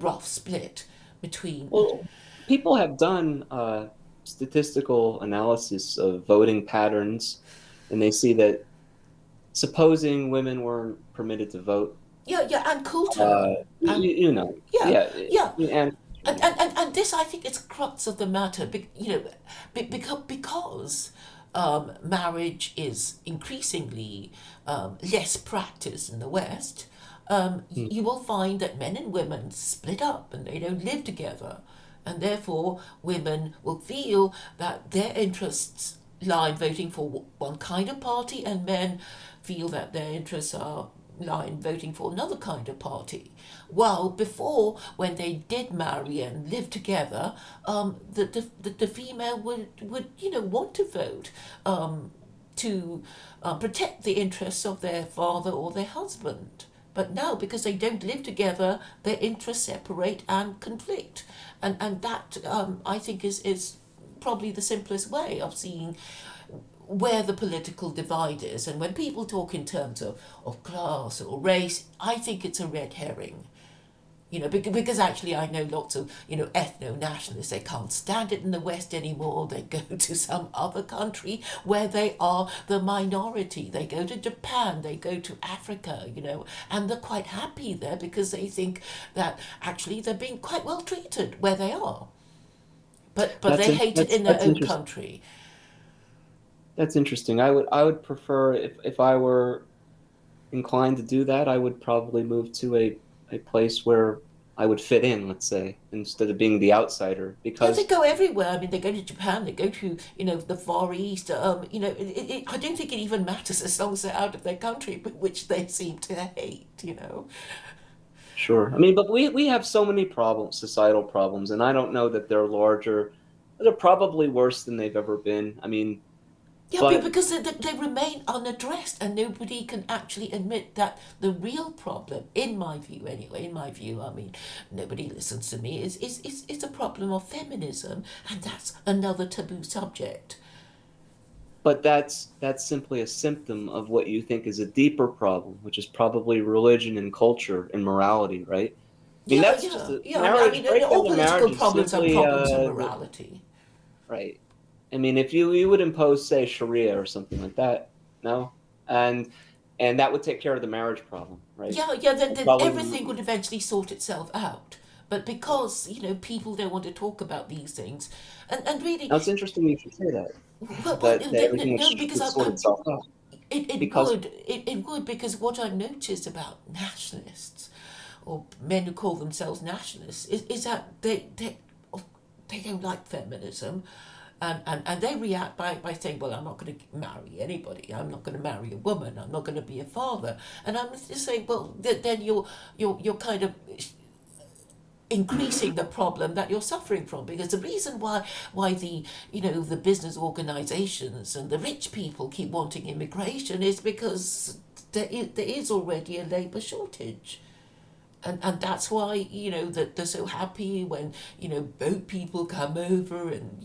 rough split between. Well, people have done statistical analysis of voting patterns, and they see that supposing women weren't permitted to vote, Yeah, yeah, and culture. And yeah, yeah, yeah. and And this, I think, is the crux of the matter. Because marriage is increasingly less practiced in the West, you will find that men and women split up and they don't live together. And therefore, women will feel that their interests lie in voting for one kind of party, and men feel that their interests lie in voting for another kind of party. While before, when they did marry and live together, the female would want to vote, to protect the interests of their father or their husband. But now, because they don't live together, their interests separate and conflict. And that, I think, is probably the simplest way of seeing where the political divide is. And when people talk in terms of class or race, I think it's a red herring. Because actually I know lots of, ethno-nationalists, they can't stand it in the West anymore. They go to some other country where they are the minority. They go to Japan, they go to Africa, and they're quite happy there because they think that actually they're being quite well treated where they are. But they hate it in their that's own interesting. country. That's interesting. I would prefer if I were inclined to do that, I would probably move to a place where I would fit in, let's say, instead of being the outsider. Yeah, they Because, go everywhere. I mean, they go to Japan, they go to, the Far East. I don't think it even matters as long as they're out of their country, but which they seem to hate. sure. I mean, but we have so many problems, societal problems, and I don't know that they're larger. They're probably worse than they've ever been. I mean, Yeah, but because they remain unaddressed, and nobody can actually admit that the real problem, in my view anyway, I mean, nobody listens to me, is a problem of feminism, and that's another taboo subject. but that's simply a symptom of what you think is a deeper problem, which is probably religion and culture and morality, right? I mean, Yeah, that's just yeah, a yeah. I marriage. mean, all Breakdown of political marriage is problems are simply problems of the morality. right. I mean, if you would impose, say, Sharia or something like that, no, and and that would take care of the marriage problem, right? Yeah, yeah, then Probably everything would eventually sort itself out. But because, people don't want to talk about these things, and really, now it's interesting you should say that well, that everything no, because would sort itself out because it would, because what I've noticed about nationalists, or men who call themselves nationalists, is that they don't like feminism, and they react by saying, well, I'm not going to marry anybody, I'm not going to marry a woman, I'm not going to be a father. And I'm just saying, well, then you're kind of increasing the problem that you're suffering from, because the reason why the business organizations and the rich people keep wanting immigration is because there is already a labor shortage. And that's why that they're so happy when boat people come over, and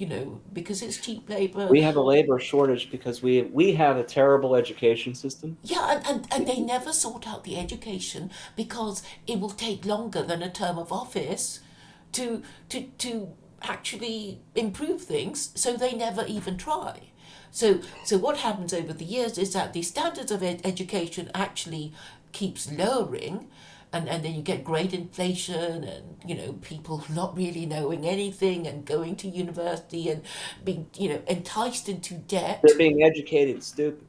because it's cheap labor. we have a labor shortage because we have a terrible education system. Yeah, and they never sort out the education because it will take longer than a term of office to actually improve things, so they never even try. So what happens over the years is that the standards of education actually keeps lowering, and then you get great inflation, and people not really knowing anything and going to university and being enticed into They're debt. being educated stupid.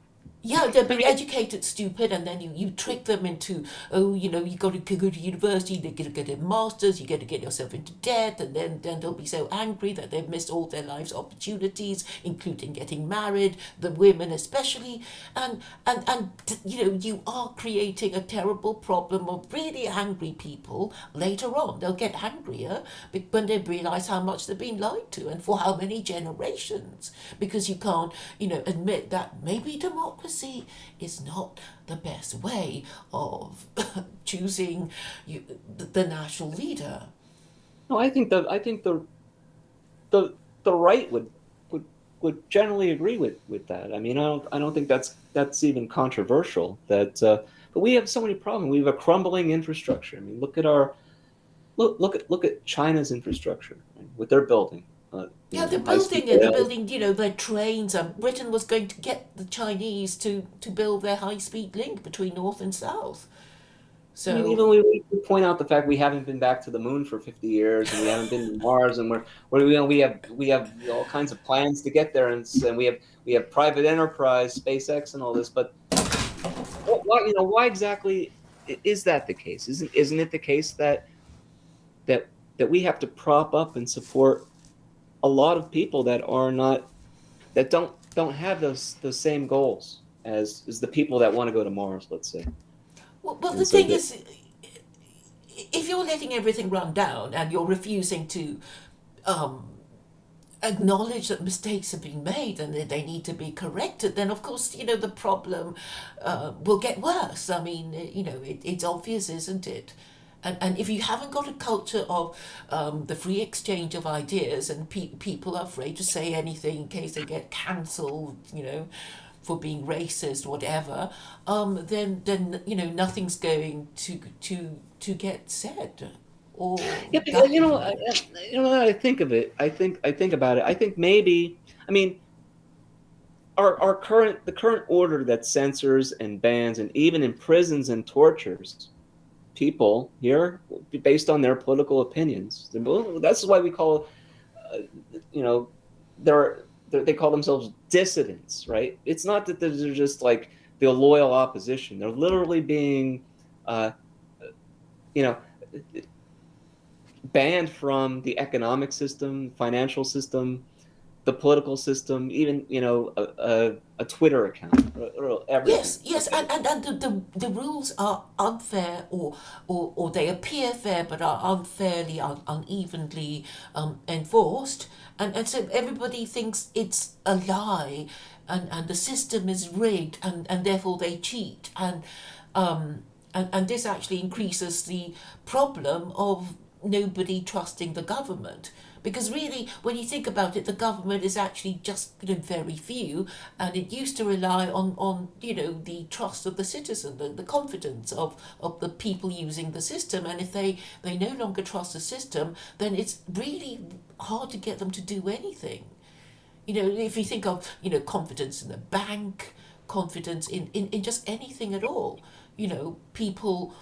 Yeah, they're I being mean, educated stupid, and then you trick them into, oh, you got to go to university, they got to get a master's, you got to get yourself into debt, and then they'll be so angry that they've missed all their life's opportunities, including getting married, the women especially, and you are creating a terrible problem of really angry people later on. They'll get angrier when they realize how much they've been lied to and for how many generations, because you can't, admit that maybe democracy is not the best way of choosing the national leader. no, I think the right would generally agree with that. I mean, I don't think that's even controversial. But we have so many problems. We have a crumbling infrastructure. I mean, look at China's infrastructure, right? What they're building. Yeah, they're High speed building it. They're rail. building, their trains. And Britain was going to get the Chinese to build their high-speed link between north and south. I mean, So even we point out the fact we haven't been back to the moon for 50 years, and we haven't been to Mars, and we have all kinds of plans to get there, and we have private enterprise, SpaceX, and all this. But why exactly is that the case? Isn't it the case that that we have to prop up and support a lot of people that don't have those same goals as the people that want to go to Mars, let's say. well, the And so thing that is, if you're letting everything run down and you're refusing to um, acknowledge that mistakes have been made and that they need to be corrected, then of course, the problem will get worse. I mean, it's obvious, isn't it? And if you haven't got a culture of the free exchange of ideas, and people are afraid to say anything in case they get cancelled, for being racist, whatever, then nothing's going to get said or yeah, but, done. I think of it. I think about it. I think maybe. I mean, the current order that censors and bans and even imprisons and tortures people here based on their political opinions. That's why we call, uh, you know, they call themselves dissidents, right? It's not that they're just like the loyal opposition. They're literally being, uh, you know, banned from the economic system, financial system, the political system, even a Twitter account, or everything. Yes, yes, Okay. and the rules are unfair, or they appear fair but are unfairly, unevenly enforced, and so everybody thinks it's a lie, and the system is rigged, and therefore they cheat, and this actually increases the problem of nobody trusting the government. Because really, when you think about it, the government is actually just very few, and it used to rely on the trust of the citizen, the confidence of the people using the system. And if they no longer trust the system, then it's really hard to get them to do anything. If you think of confidence in the bank, confidence in just anything at all, people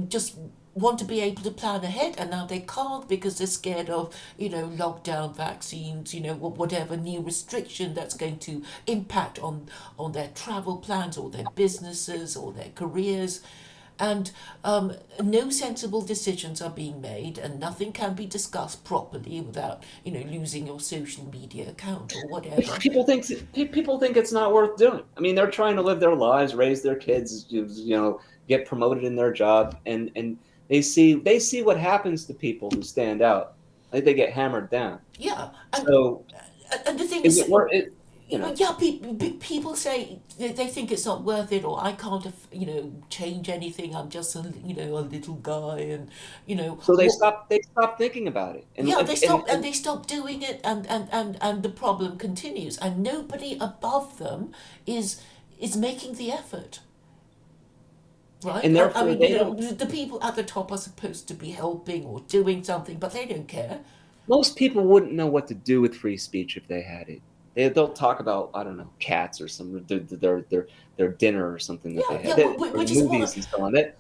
just want to be able to plan ahead, and now they can't because they're scared of lockdown, vaccines, whatever new restriction that's going to impact on their travel plans or their businesses or their careers. And no sensible decisions are being made, and nothing can be discussed properly without losing your social media account or whatever. People think it's not worth doing. I mean, they're trying to live their lives, raise their kids, get promoted in their job, and they see what happens to people who stand out. Like they get hammered down. Yeah, So and the thing is is, it worth it? You know. yeah, people say they think it's not worth it, or I can't, change anything. I'm just a little guy, and So they what. stop. They stop thinking about it, and Yeah, and and, and they stop doing it, and the problem continues, and nobody above them is making the effort, right? and I therefore mean, they don't. the people at the top are supposed to be helping or doing something, but they don't care. Most people wouldn't know what to do with free speech if they had it. They'll talk about, I don't know, cats or some their dinner or something that they Yeah, had, yeah, or which is what. movies and so on. That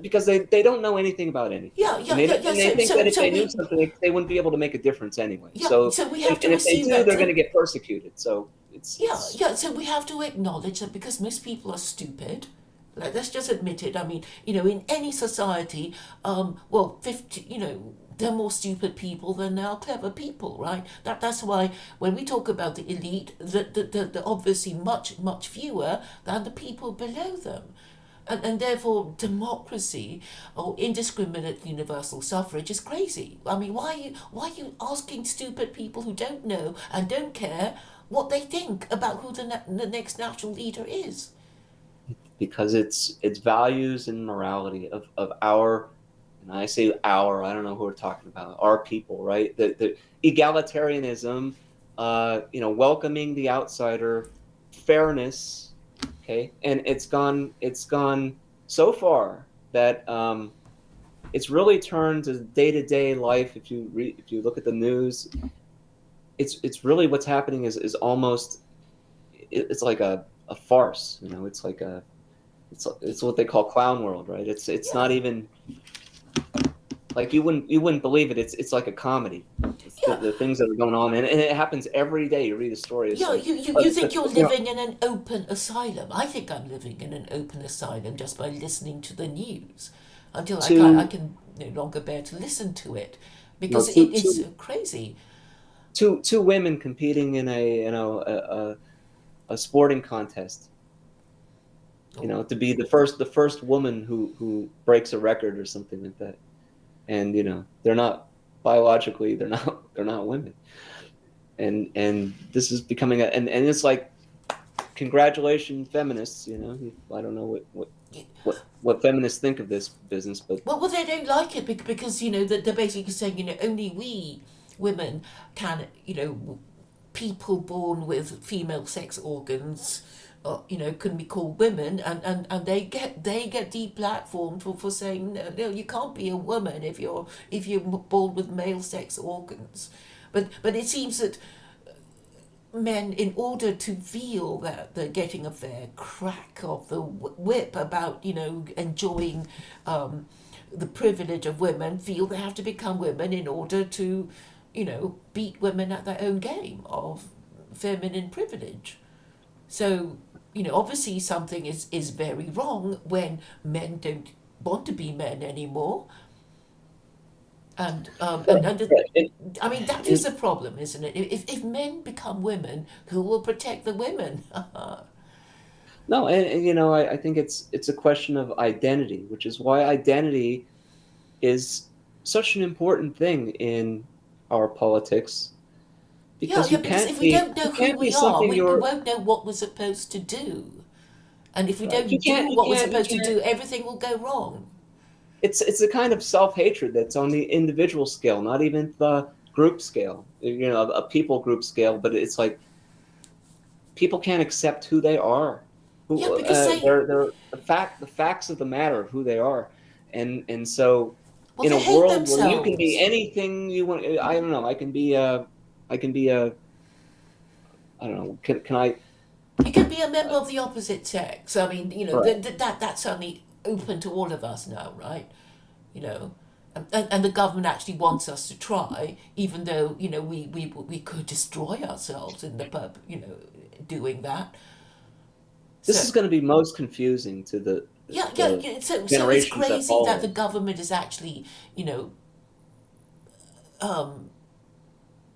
because they don't know anything about anything, Yeah, and yeah, yeah, yeah. they think that if So they knew we, something, they wouldn't be able to make a difference anyway. yeah, So, so we and have to if they assume do, that they're going to get persecuted. So yeah, it's yeah. So we have to acknowledge that because most people are stupid. Like, let's just admit it. I mean, in any society, well, 50, there are more stupid people than there are clever people, right? That's why when we talk about the elite, the obviously much fewer than the people below them. And therefore, democracy or indiscriminate universal suffrage is crazy. I mean, why are you asking stupid people who don't know and don't care what they think about who the next national leader is? because it's values and morality of our, and I say our, I don't know who we're talking about, our people, right? The egalitarianism, welcoming the outsider, fairness, okay, and it's gone so far that it's really turned to day-to-day life. If you look at the news, it's really what's happening is almost, it's like a farce. It's like it's what they call clown world, right? It's not Yeah, even like you wouldn't believe it. It's like a comedy. It's yeah, the things that are going on, and it happens every day. You read a story. It's yeah. like, You think you're living in an open asylum? I think I'm living in an open asylum just by listening to the news, until I two can no longer bear to listen to it, no because two it's two crazy. two women competing in a sporting contest. Oh, To be the first woman who breaks a record or something like that, and they're not biologically, they're not women, and this is becoming and it's like, congratulations, feminists. I don't know what feminists think of this business, but well, they don't like it because that they're basically saying only we women can people born with female sex organs can be called women, and they get deplatformed for saying no, you can't be a woman if you're born with male sex organs. But it seems that men, in order to feel that they're getting a fair crack of the whip about enjoying the privilege of women, feel they have to become women in order to beat women at their own game of feminine privilege. So obviously something is very wrong when men don't want to be men anymore. And I mean, that is a problem, isn't it? If men become women, who will protect the women? no, and I think it's a question of identity, which is why identity is such an important thing in our politics, Yeah, because yeah, because if we don't know you who can't be we are, something we you're won't know what we're supposed to do. And if we right. You don't can't do you what we're can't you supposed to can't do, everything will go wrong. It's a kind of self-hatred that's on the individual scale, not even the group scale, a people group scale, but it's like people can't accept who they are, Yeah, who because they're the facts of the matter of who they are, and so in they a hate world where you can be themselves. anything you want. I don't know. I can be a I don't know. Can I? You can be a member of the opposite sex. I mean, Right. that's only open to all of us now, right? You know, and the government actually wants us to try, even though we could destroy ourselves in doing that. This So is going to be most confusing to the yeah, yeah, the yeah. So it's generations that crazy that the follow. government is actually you know um,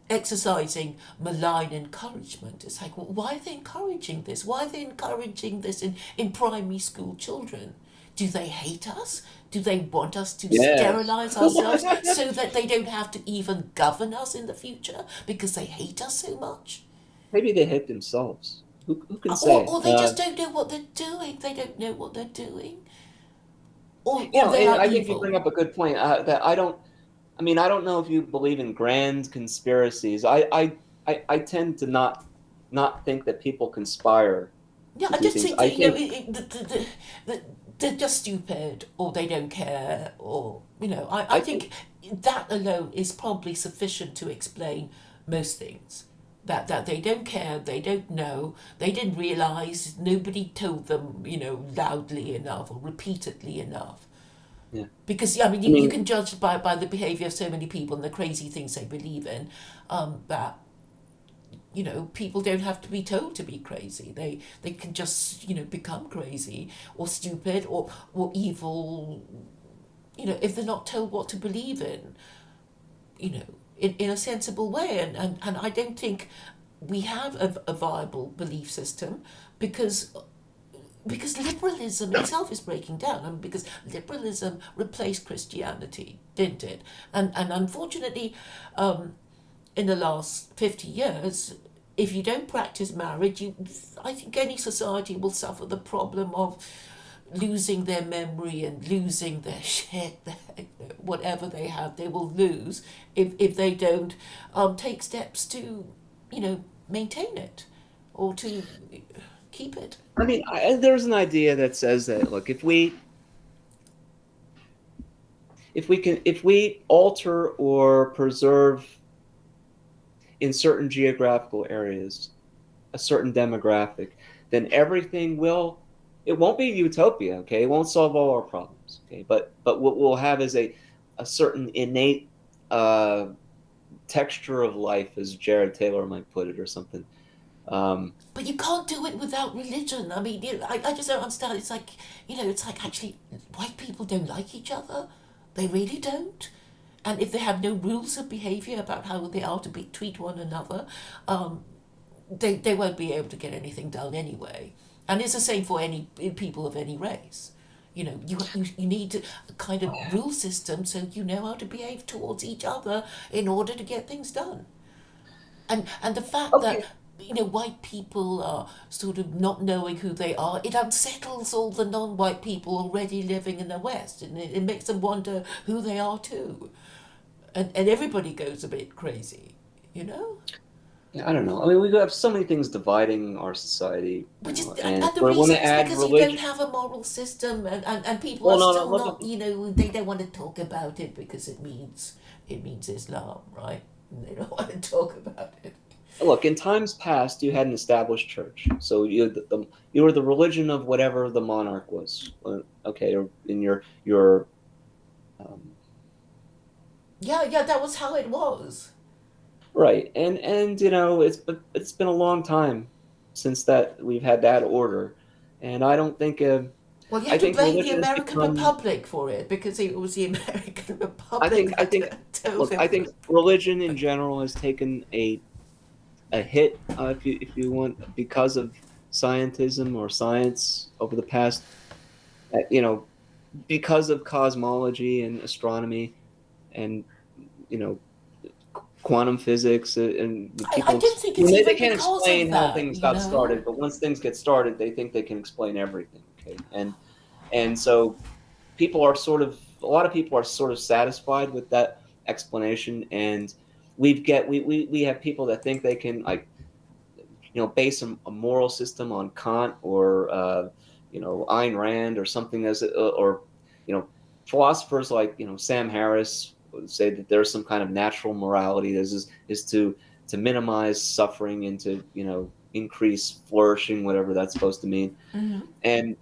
exercising malign encouragement. It's like, well, why are they encouraging this? Why are they encouraging this in primary school children? Do they hate us? Do they want us to Yes. sterilize ourselves so that they don't have to even govern us in the future because they hate us so much? Maybe they hate themselves. Who can Or, say? or they just don't know what they're doing. They don't know what they're doing. Or they And are I think you bring evil. up a good point. That I don't. I mean, I don't know if you believe in grand conspiracies. I tend to not think that people conspire Yeah, to I do just things. think I that think they're just stupid, or they don't care, or I I think think that alone is probably sufficient to explain most things. That they don't care, they don't know, they didn't realize, nobody told them loudly enough or repeatedly enough. Yeah. Because I mean, I you mean, can judge by the behavior of so many people and the crazy things they believe in, that people don't have to be told to be crazy. They can just become crazy or stupid or evil. If they're not told what to believe in, in a sensible way. And I don't think we have a viable belief system because liberalism itself is breaking down. I mean, because liberalism replaced Christianity, didn't it? And unfortunately, in the last 50 years, if you don't practice marriage, I think any society will suffer the problem of losing their memory and losing their shit, whatever they have, they will lose if they don't take steps to, maintain it or to keep it. I mean, there's an idea that says that, look, if we alter or preserve in certain geographical areas a certain demographic, then everything will. It won't be utopia, okay? It won't solve all our problems, okay? But what we'll have is a certain innate uh, texture of life, as Jared Taylor might put it, or something. But you can't do it without religion. I mean, I just don't understand. It's like, it's like actually white people don't like each other. They really don't. And if they have no rules of behavior about how they are to treat one another, they won't be able to get anything done anyway. And it's the same for any people of any race. You need a kind of rule system so you know how to behave towards each other in order to get things done. And the fact that Okay. white people are sort of not knowing who they are, it unsettles all the non-white people already living in the West, and it makes them wonder who they are too. And everybody goes a bit crazy, you know. Yeah, I don't know. I mean, we have so many things dividing our society, Which is and and the we want reason to is add because you don't religion. have a moral system, and people Well, are no, no. still not, they don't want to talk about it because it means Islam, right? And they don't want to talk about it. Look, in times past, you had an established church, so you were the religion of whatever the monarch was. Okay, or in your um, Yeah, yeah, that was how it was. right, and it's been a long time since that we've had that order, and I don't think Well, you I have to think blame the religion has American become. Republic for it because it was the American I think Republic I that think told look, them. I think religion in general has taken a hit, if you want, because of scientism or science over the past, you know, because of cosmology and astronomy and you know quantum physics, and I people don't think it's they even can't because of explain how that, things got started, but once things get started they think they can explain everything, okay? And so people are sort of a lot of people are sort of satisfied with that explanation, and we have people that think they can, like, base a moral system on Kant or Ayn Rand or something, or you know philosophers like Sam Harris would say that there's some kind of natural morality. This is to minimize suffering and to increase flourishing, whatever that's supposed to mean. hmm And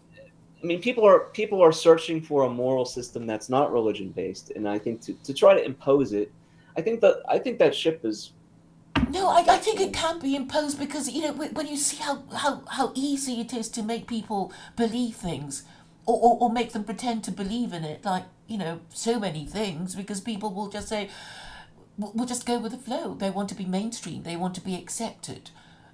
I mean, people are searching for a moral system that's not religion based, and I think to try to impose it, I think that ship is No, I got think it sailed. can be imposed because when you see how easy it is to make people believe things, or make them pretend to believe in it, like so many things, because people will just say, will just go with the flow. They want to be mainstream. They want to be accepted,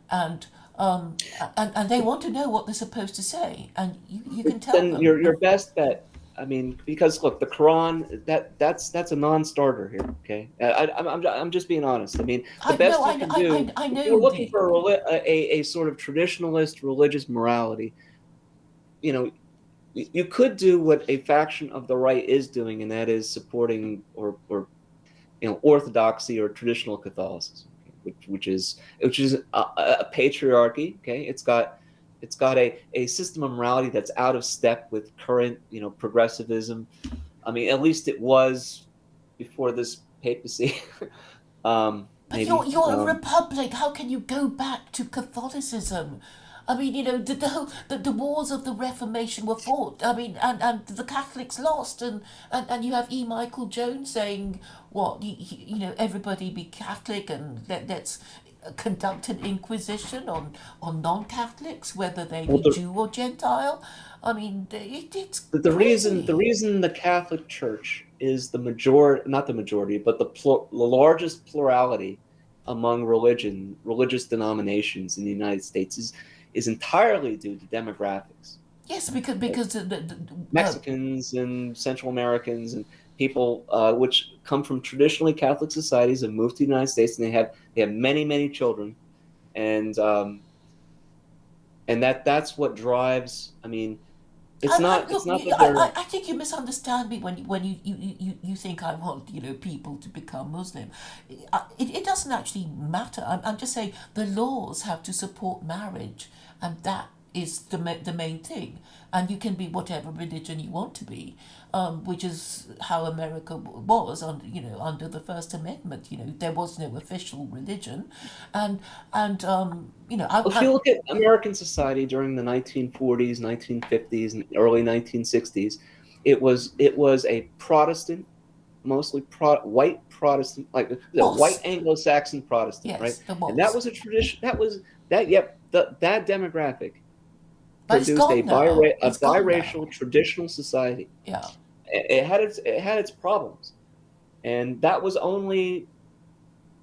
and and they want to know what they're supposed to say, and you can tell Then them. your best bet. I mean, because look, the Quran, that's a non-starter here. Okay, I'm just being honest. I mean, the I no, best you can do I if you're know looking the. for a sort of traditionalist religious morality, you know, you could do what a faction of the right is doing, and that is supporting or orthodoxy or traditional Catholicism, okay, which is a patriarchy. Okay, it's got a system of morality that's out of step with current progressivism. I mean, at least it was before this papacy. But you're Maybe. you're a republic. How can you go back to Catholicism? I mean, the wars of the Reformation were fought. I mean, and the Catholics lost, and you have E. Michael Jones saying, what, everybody be Catholic and let's conduct an inquisition on non-Catholics, whether they Well, be Jew or Gentile. I mean, it's the crazy. reason the Catholic Church is the majority, not the majority, but the largest plurality among religious denominations in the United States is entirely due to demographics. Yes, because Mexicans and Central Americans and people which come from traditionally Catholic societies have moved to the United States, and they have many children, and that's what drives. I mean, it's Look, not that they're I think you misunderstand me when you think I want people to become Muslim. It doesn't actually matter. I'm just saying the laws have to support marriage, and that is the main thing. And you can be whatever religion you want to be, which is how America was under the First Amendment. There was no official religion, and if you look at American society during the 1940s, 1950s, and early 1960s, it was a Protestant, mostly white Protestant, like white was Anglo-Saxon Protestant, right? yes, there And that was, was a tradition. That demographic but it's produced gone now. a It's gone now. biracial traditional society. Yeah. It had its problems, and that was only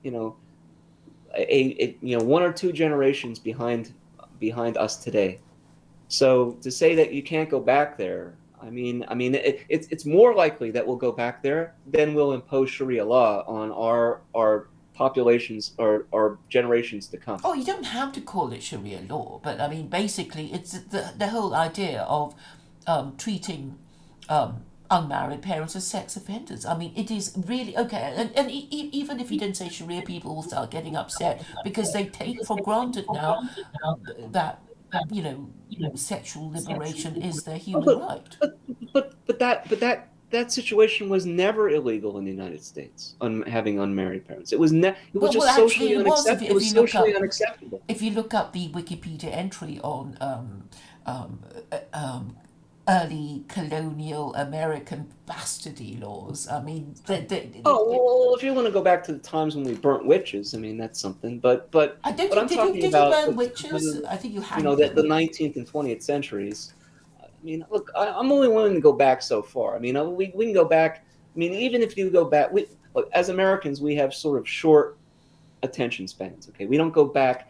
you know one or two generations behind us today. So to say that you can't go back there, it's more likely that we'll go back there than we'll impose Sharia law on our populations or our generations to come. Oh, you don't have to call it Sharia law, but I mean, basically, it's the whole idea of treating unmarried parents as sex offenders. I mean, it is really okay. And even if you didn't say Sharia, people will start getting upset because they take for granted now that, you know, sexual liberation is their Oh, human right. that situation was never illegal in the United States. Having unmarried parents, it was Well, just actually, socially it was. unacceptable. It was socially unacceptable. If you look up the Wikipedia entry on um, uh, um, early colonial American bastardy laws, I mean, Oh well, if you want to go back to the times when we burnt witches, I mean that's something. I don't But you I'm did you talking did you about burn witches? I think you hanged the them. 19th and 20th centuries. I mean, look, I'm only willing to go back so far. I mean, we can go back. I mean, even if you go back, look, as Americans, we have sort of short attention spans. Okay, we don't go back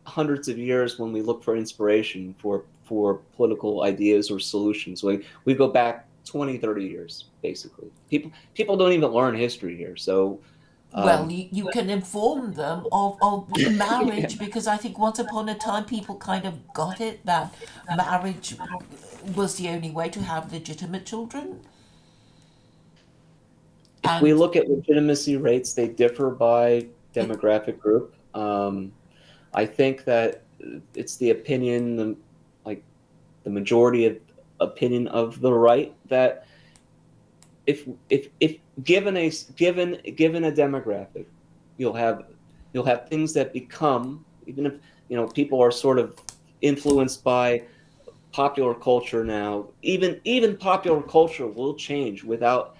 hundreds of years when we look for inspiration for political ideas or solutions. We go back 20, 30 years basically. People don't even learn history here. So Well, um, you can inform them of yeah. marriage because I think once upon a time people kind of got it that marriage was the only way to have legitimate children. If we And look at legitimacy rates, they differ by it, demographic group. I think that it's the opinion, like the majority of opinion of the right, that if given a demographic, you'll have things that become, even if people are sort of influenced by popular culture now. Even popular culture will change without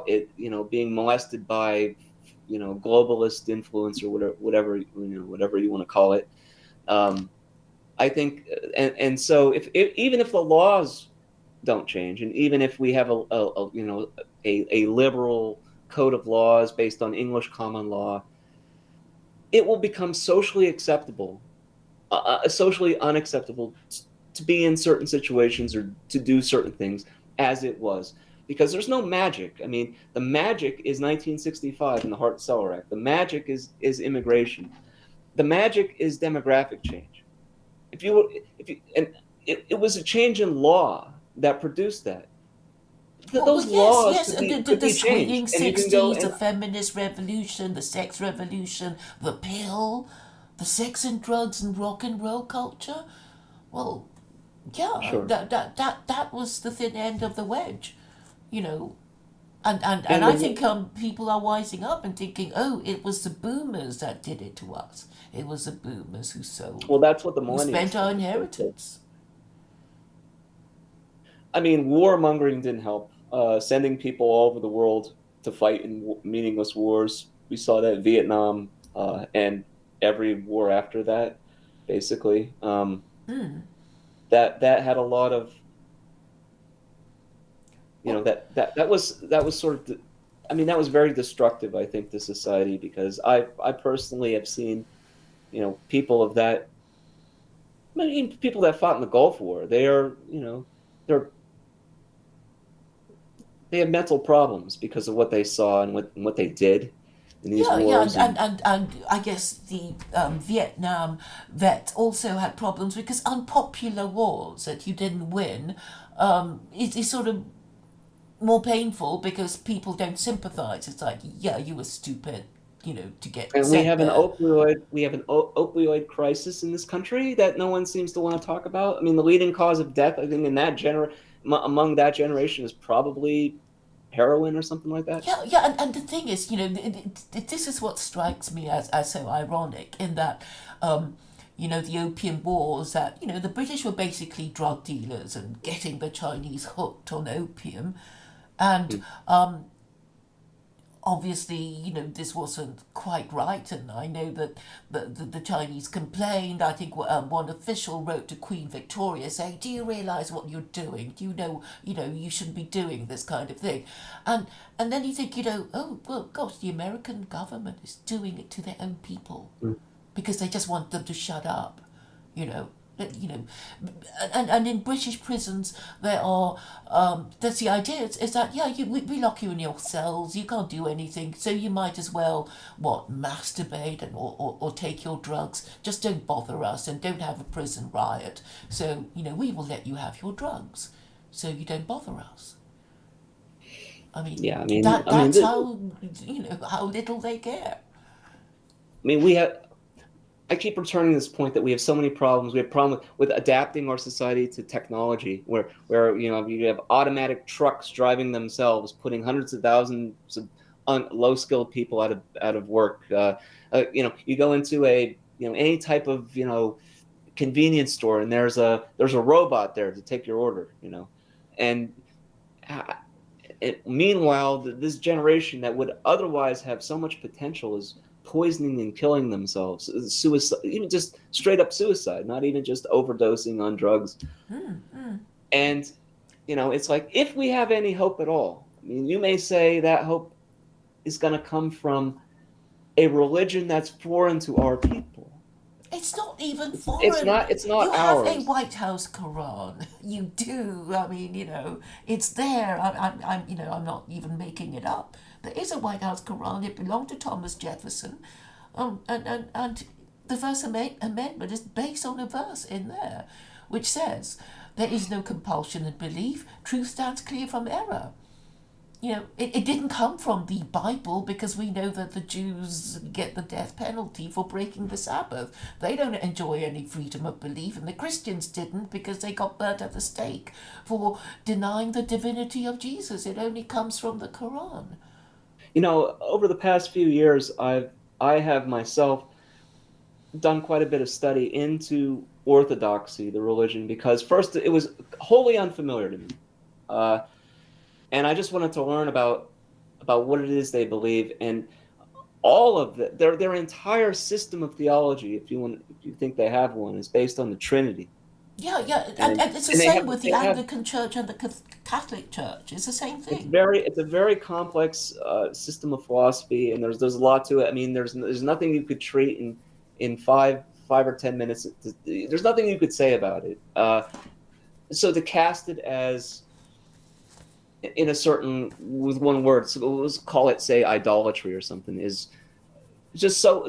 it being molested by globalist influence or whatever you want to call it. Um, I think, and so if even if the laws don't change, and even if we have a liberal code of laws based on English common law, it will become socially acceptable, socially unacceptable to be in certain situations or to do certain things as it was. Because there's no magic. I mean, the magic is 1965 and the Hart-Celler Act. The magic is immigration. The magic is demographic change. And it was a change in law that produced that. well, Those yes, laws yes, the could be changed, swinging and you can go 60s, the and feminist revolution, the sex revolution, the pill, the sex and drugs and rock and roll culture. Well, yeah, sure. that was the thin end of the wedge, you know. And And I think people are wising up and thinking, oh, it was the boomers that did it to us. It was the boomers who sold, well, that's what the who millennials spent our think. inheritance. I mean, warmongering didn't help. Sending people all over the world to fight in meaningless wars. We saw that Vietnam and every war after that, basically. That had a lot of, Well, that was sort of, I mean, that was very destructive, I think, to society, because I personally have seen, people of that, I mean, people that fought in the Gulf War. They are, they're they have mental problems because of what they saw and what they did in these yeah, wars. And and I guess the Vietnam vet also had problems because unpopular wars that you didn't win is sort of more painful because people don't sympathize. It's like, yeah, you were stupid, to get and sent there. we have an opioid crisis in this country that no one seems to want to talk about. I mean, the leading cause of death, I think, in among that generation is probably heroin or something like that. Yeah, and the thing is, this is what strikes me as so ironic in that, the Opium Wars, that, the British were basically drug dealers and getting the Chinese hooked on opium. And Hmm. obviously, this wasn't quite right, and I know that the Chinese complained. I think one official wrote to Queen Victoria saying, "Do you realise what you're doing? Do you know, you shouldn't be doing this kind of thing," and then you think, oh well, gosh, the American government is doing it to their own people because they just want them to shut up, you know. You know, and in British prisons there are that's the idea is that, yeah, we lock you in your cells, you can't do anything, so you might as well masturbate or take your drugs, just don't bother us and don't have a prison riot, so we will let you have your drugs, so you don't bother us. I mean, Yeah, I mean, that's how how little they care. we have. I keep returning to this point that we have so many problems. We have problems with adapting our society to technology, where you have automatic trucks driving themselves, putting hundreds of thousands of low-skilled people out of work. You go into a any type of convenience store, and there's a robot there to take your order. And uh, meanwhile, this generation that would otherwise have so much potential is poisoning and killing themselves. Suicide, even just straight up suicide, not even just overdosing on drugs. And it's like, if we have any hope at all, I mean, you may say that hope is going to come from a religion that's foreign to our people. It's not even It's foreign. not. It's not You have a ours. White House Quran. You do. I mean, it's there. I'm not even making it up. There is a White House Quran. It belonged to Thomas Jefferson, and the First Amendment is based on a verse in there, which says, "There is no compulsion in belief. Truth stands clear from error." It didn't come from the Bible, because we know that the Jews get the death penalty for breaking the Sabbath. They don't enjoy any freedom of belief, and the Christians didn't, because they got burnt at the stake for denying the divinity of Jesus. It only comes from the Quran. Over the past few years, I have myself done quite a bit of study into orthodoxy, the religion, because first it was wholly unfamiliar to me, uh, and I just wanted to learn about what it is they believe, and all of their entire system of theology, if you think they have one, is based on the Trinity, Yeah, yeah, and and it's the and same with the Anglican Church and the Catholic Church. It's the same thing. it's a very complex system of philosophy, and there's a lot to it. I mean, there's nothing you could treat in five or 10 minutes. There's nothing you could say about it. So to cast it as in a certain, with one word, so let's call it, say, idolatry or something, is just so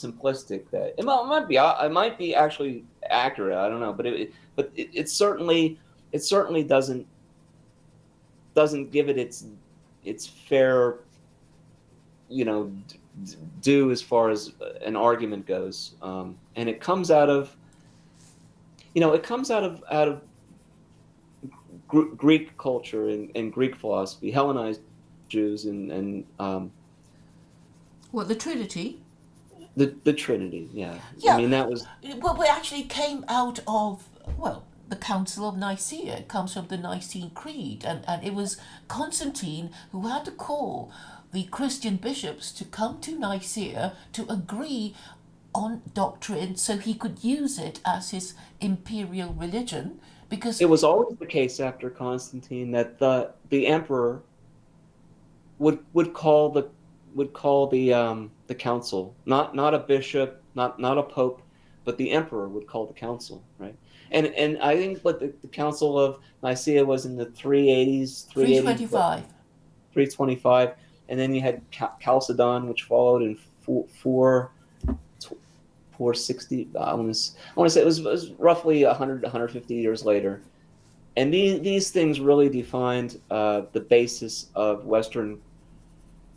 simplistic that it might be actually accurate. I don't know, but it certainly doesn't give it its fair, due as far as an argument goes. And it comes out of Greek culture and Greek philosophy, Hellenized Jews, and Well, the Trinity. the Trinity. Yeah, I Yeah, mean that was well, it actually came out of, well, the Council of Nicaea. It comes from the Nicene Creed, and it was Constantine who had to call the Christian bishops to come to Nicaea to agree on doctrine so he could use it as his imperial religion because it was always the case after Constantine that the emperor would call the council, not a bishop, not a pope, but the emperor would call the council, right? And I think what the Council of Nicaea was in the 380s, 325. 325, and then you had Chalcedon, which followed in 460. I want to say it was roughly 100 150 years later, and these things really defined the basis of Western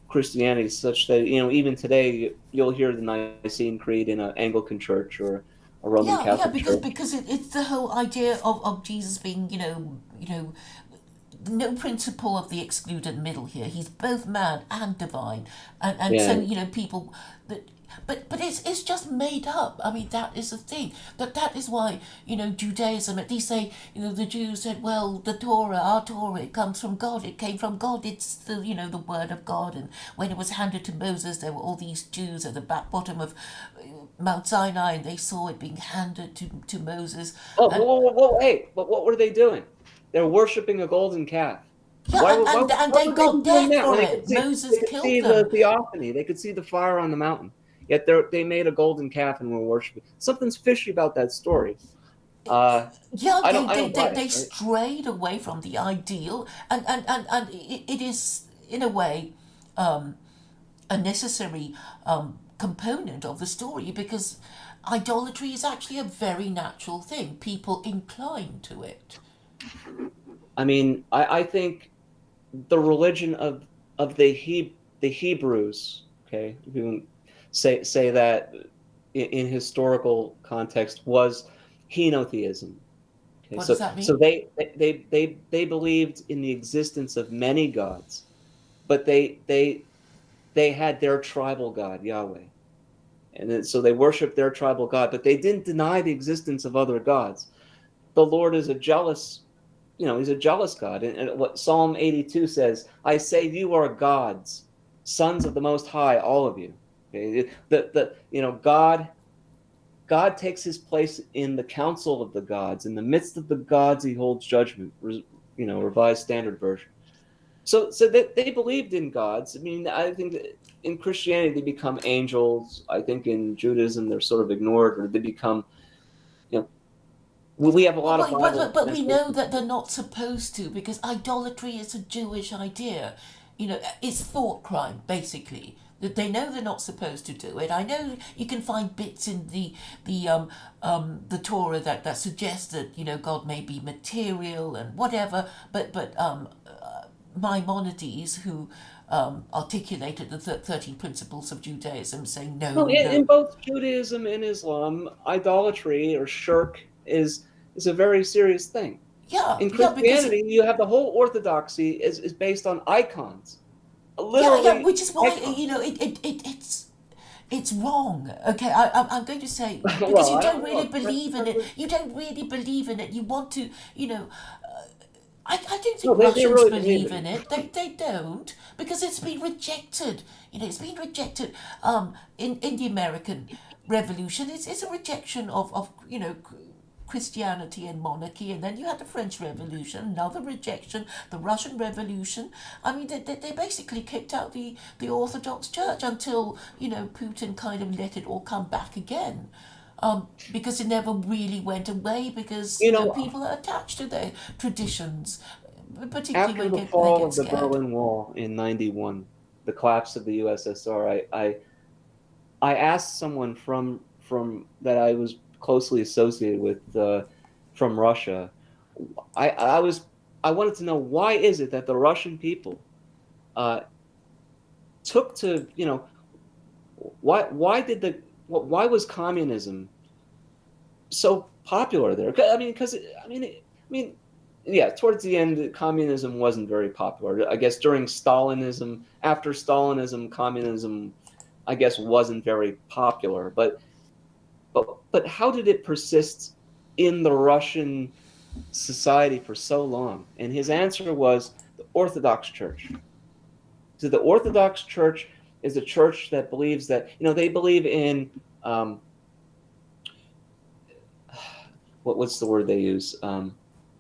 Christianity, such that even today you'll hear the Nicene Creed in an Anglican church or a Roman Yeah, Catholic church. because it's the whole idea of Jesus being, no principle of the excluded middle here. He's both man and divine, and so Yeah. people that. But it's just made up. I mean, that is the thing. That is why Judaism. At least say the Jews said, well, the Torah, our Torah, it comes from God. It came from God. It's the word of God. And when it was handed to Moses, there were all these Jews at the back bottom of Mount Sinai, and they saw it being handed to Moses. Oh, And whoa, hey, but what were they doing? They're worshiping a golden calf. yeah, and Why they would they be got doing death that for when it. they Moses could killed see the them. theophany? They could see the fire on the mountain. Yet they made a golden calf and were worshiping. Something's fishy about that story. Uh, Yeah, I don't buy it. they Right? strayed away from the ideal, and it is, in a way, a necessary component of the story because idolatry is actually a very natural thing. People incline to it. I mean, I think the religion of the Hebrews. Okay, if you can say that in historical context was henotheism. Okay, What does that so mean? they believed in the existence of many gods, but they had their tribal god Yahweh, and then, so they worshiped their tribal god, but they didn't deny the existence of other gods. The Lord is a jealous, he's a jealous God, and what Psalm 82 says, "I say you are gods, sons of the Most High, all of you." Okay, God takes his place in the council of the gods. In the midst of the gods, he holds judgment. Revised Standard Version. So that they believed in gods. I mean, I think that in Christianity they become angels. I think in Judaism they're sort of ignored, or they become. You know, we have a Well, lot of Bible but we know translations. that they're not supposed to because idolatry is a Jewish idea. It's thought crime, basically. That they know they're not supposed to do it. I know you can find bits in the Torah that suggest that God may be material and whatever, but Maimonides, who articulated the 13 principles of Judaism, saying No, no, in no. both Judaism and Islam, idolatry or shirk is a very serious thing. Yeah, In yeah, because Christianity, you have the whole orthodoxy is based on icons, yeah, literally which is why icons. it's wrong. Okay, I'm going to say because Well, you I don't don't really know. believe in it. You don't really believe in it. You want to, I don't No, think they Russians really believe believe in in it. it. They don't because it's been rejected. It's been rejected. In the American Revolution, it's a rejection of Christianity and monarchy, and then you had the French Revolution, another rejection, the Russian Revolution. I mean, they basically kicked out the Orthodox Church until Putin kind of let it all come back again. Because it never really went away because You know, people are attached to their traditions, particularly after when the they fall get of the scared. Berlin Wall in '91, the collapse of the USSR, I asked someone from that I was closely associated with from Russia. I was I wanted to know, why is it that the Russian people uh, took to why was communism so popular there? I mean, because I mean yeah, towards the end, communism wasn't very popular. I guess during Stalinism, after Stalinism, communism, I guess, wasn't very popular. But how did it persist in the Russian society for so long? And his answer was the Orthodox Church. So the Orthodox Church is a church that believes that, they believe in um, what's the word they use?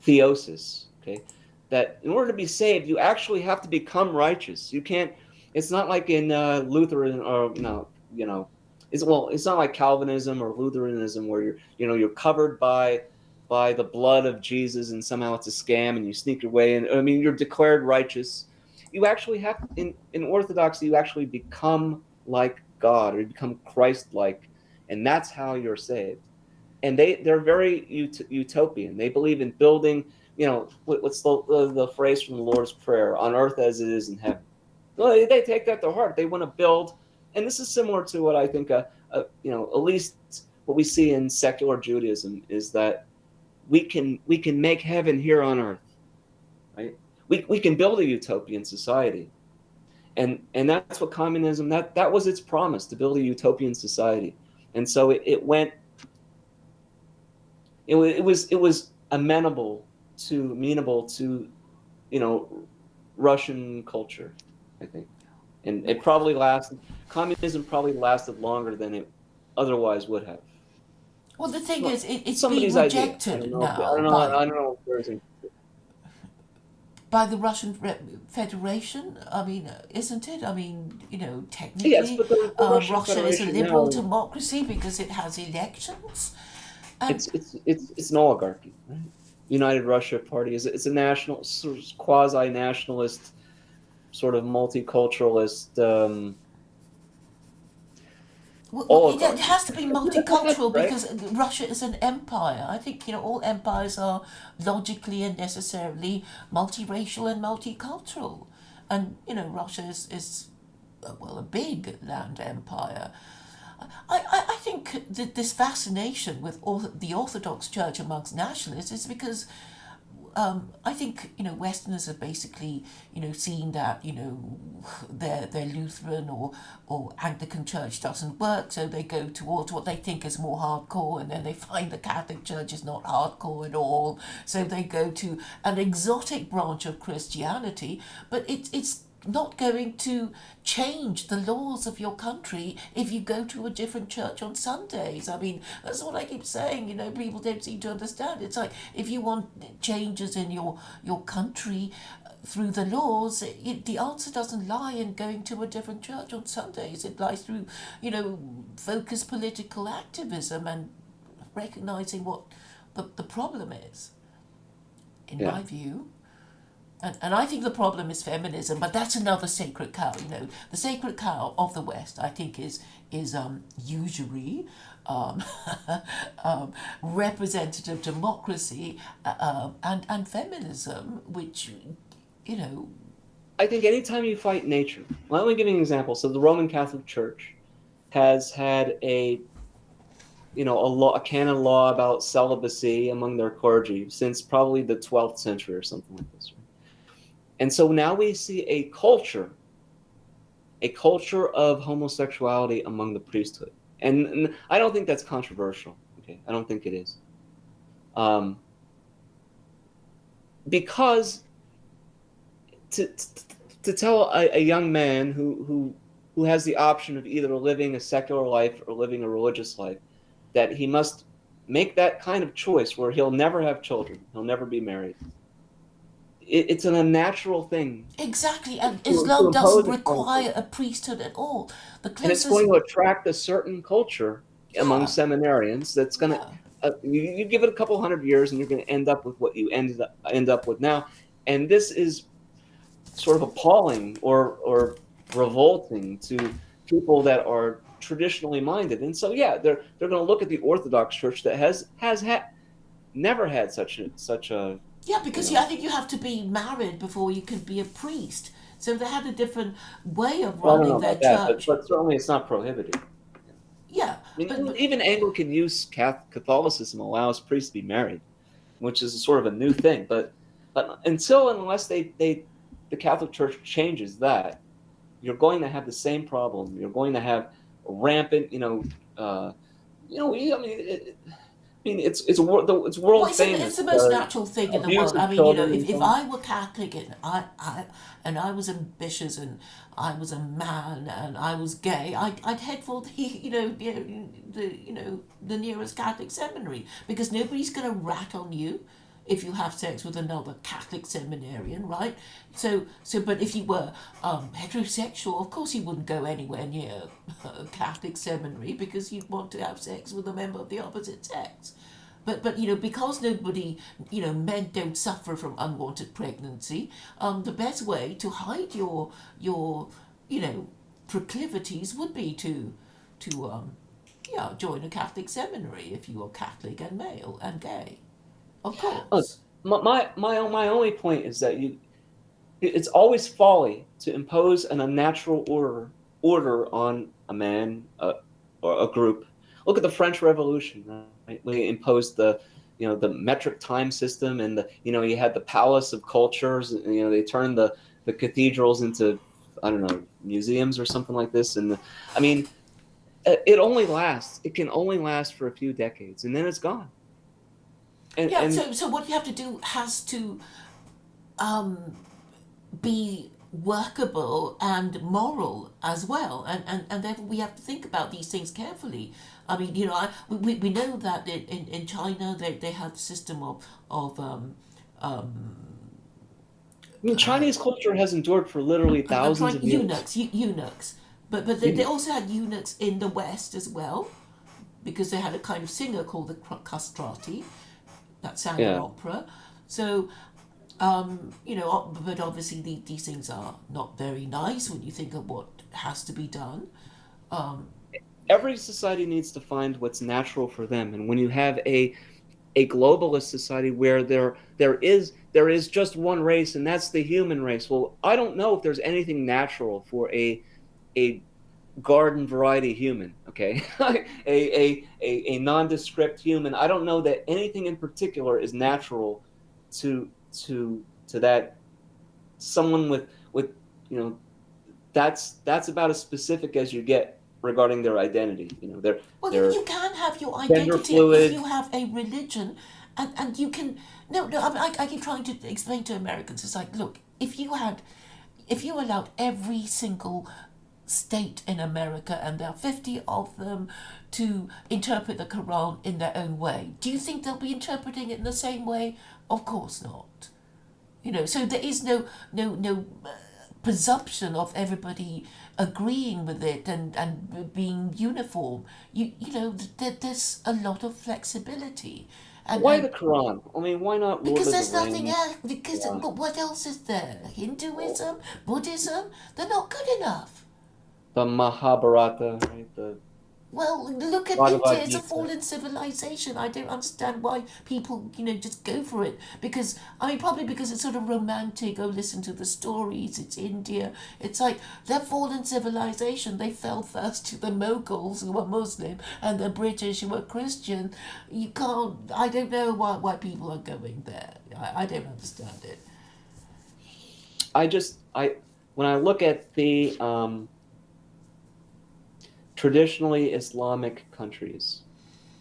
Theosis. Okay, that in order to be saved, you actually have to become righteous. You can't. It's not like in Lutheran or no, it's not like Calvinism or Lutheranism where you're covered by the blood of Jesus and somehow it's a scam and you sneak your way in. I mean, you're declared righteous. You actually have in Orthodoxy, you actually become like God or you become Christ-like, and that's how you're saved. And they're very utopian. They believe in building. What's the phrase from the Lord's Prayer? On earth as it is in heaven. Well, they take that to heart. They want to build, and this is similar to what I think, at least what we see in secular Judaism is that we can make heaven here on earth, right? We can build a utopian society, and that's what communism, that was its promise, to build a utopian society. And so it was amenable to Russian culture, I think, and it probably lasted. Communism probably lasted longer than it otherwise would have. Well, the thing Well, is, it's being somebody's idea. I don't rejected know. If, I now don't know. I don't know if there's any. by the Russian Federation. I mean, isn't it? I mean, Yes, technically, but the Russian Russia is a Federation liberal now, democracy because it has elections. And it's an oligarchy, right? United Russia Party is it's a national, quasi nationalist, sort of multiculturalist well, it oligarchy. has to be multicultural Right? because Russia is an empire. I think all empires are logically and necessarily multiracial and multicultural, and Russia is well, a big land empire. I think that this fascination with the Orthodox Church amongst nationalists is because I think Westerners have basically seen that their Lutheran or Anglican church doesn't work, so they go towards what they think is more hardcore, and then they find the Catholic Church is not hardcore at all, so they go to an exotic branch of Christianity, but it's not going to change the laws of your country if you go to a different church on Sundays. I mean, that's what I keep saying. People don't seem to understand. It's like if you want changes in your country through the laws, the answer doesn't lie in going to a different church on Sundays. It lies through, focused political activism and recognizing what the problem is, in Yeah. my view. And I think the problem is feminism, but that's another sacred cow. The sacred cow of the West, I think, is usury, um, representative democracy, and feminism, which you know. I think anytime you fight nature, well, let me give you an example. So the Roman Catholic Church has had a canon law about celibacy among their clergy since probably the 12th century or something like this. And so now we see a culture of homosexuality among the priesthood. And I don't think that's controversial. Okay, I don't think it is. Um, because to, to tell a young man who has the option of either living a secular life or living a religious life that he must make that kind of choice where he'll never have children, he'll never be married. It's an unnatural thing Exactly, and to Islam doesn't impose upon require people. a priesthood at all. The And it's going closest, to attract a certain culture among yeah, seminarians that's going to yeah. you give it a couple hundred years and you're going to end up with what you end up with now. And this is sort of appalling or revolting to people that are traditionally minded. And so yeah, they're going to look at the Orthodox Church that has never had such a Yeah, you because know I think you have to be married before you can be a priest. So they had a different way of well, I don't know running their about that, but church. but certainly it's not prohibited. Yeah, I mean, but even Anglican use Catholicism allows priests to be married, which is sort of a new thing. But But unless the Catholic Church changes that, you're going to have the same problem. You're going to have rampant, I mean, it's Well, world it's famous, the most natural thing in the abuse world. I of mean, children if, and if so on. I were Catholic and I was ambitious and I was a man and I was gay, I'd head for the the nearest Catholic seminary, because nobody's going to rat on you if you have sex with another Catholic seminarian, right? But if you were heterosexual, of course you wouldn't go anywhere near a Catholic seminary, because you'd want to have sex with a member of the opposite sex. But because nobody, men don't suffer from unwanted pregnancy, the best way to hide your proclivities would be to join a Catholic seminary if you are Catholic and male and gay. Of Look, course. my only point is that it's always folly to impose an unnatural order on a man, or a group. Look at the French Revolution, right? When they imposed the metric time system, and you had the palace of cultures. And, they turned the cathedrals into, I don't know, museums or something like this. And I mean, it can only last for a few decades, and then it's gone. Yeah. And So what you have to do has to be workable and moral as well, and therefore we have to think about these things carefully. I mean, we know that in China they have a system of I mean, Chinese culture has endured for literally I'm thousands trying of years. eunuchs, but they also had eunuchs in the West as well, because they had a kind of singer called the castrati that sang in Yeah. opera. So but obviously these things are not very nice when you think of what has to be done. Every society needs to find what's natural for them. And when you have a globalist society where there is just one race, and that's the human race, well, I don't know if there's anything natural for a garden variety human, okay? A nondescript human. I don't know that anything in particular is natural to that someone with you know that's about as specific as you get regarding their identity. Well, They're you can have your gender identity if fluid. you have a religion, and you can. No. I keep trying to explain to Americans. It's like, look, if you allowed every single state in America, and there are 50 of them, to interpret the Quran in their own way, do you think they'll be interpreting it in the same way? Of course not. So there is no presumption of everybody agreeing with it and being uniform. There's a lot of flexibility, Why the and Quran? I mean, why not Lord because of the there's nothing Rings? else. Because Yeah. what else is there? Hinduism, Buddhism, they're not good enough. The Mahabharata, right? The Well, look at India. Bhagavad It's a Gita. fallen civilization. I don't understand why people, just go for it. Because, I mean, probably because it's sort of romantic. Oh, listen to the stories. It's India. It's like they're fallen civilization. They fell first to the Mughals, who were Muslim, and the British, who were Christian. You can't. I don't know why people are going there. I don't understand it. I when I look at the traditionally Islamic countries.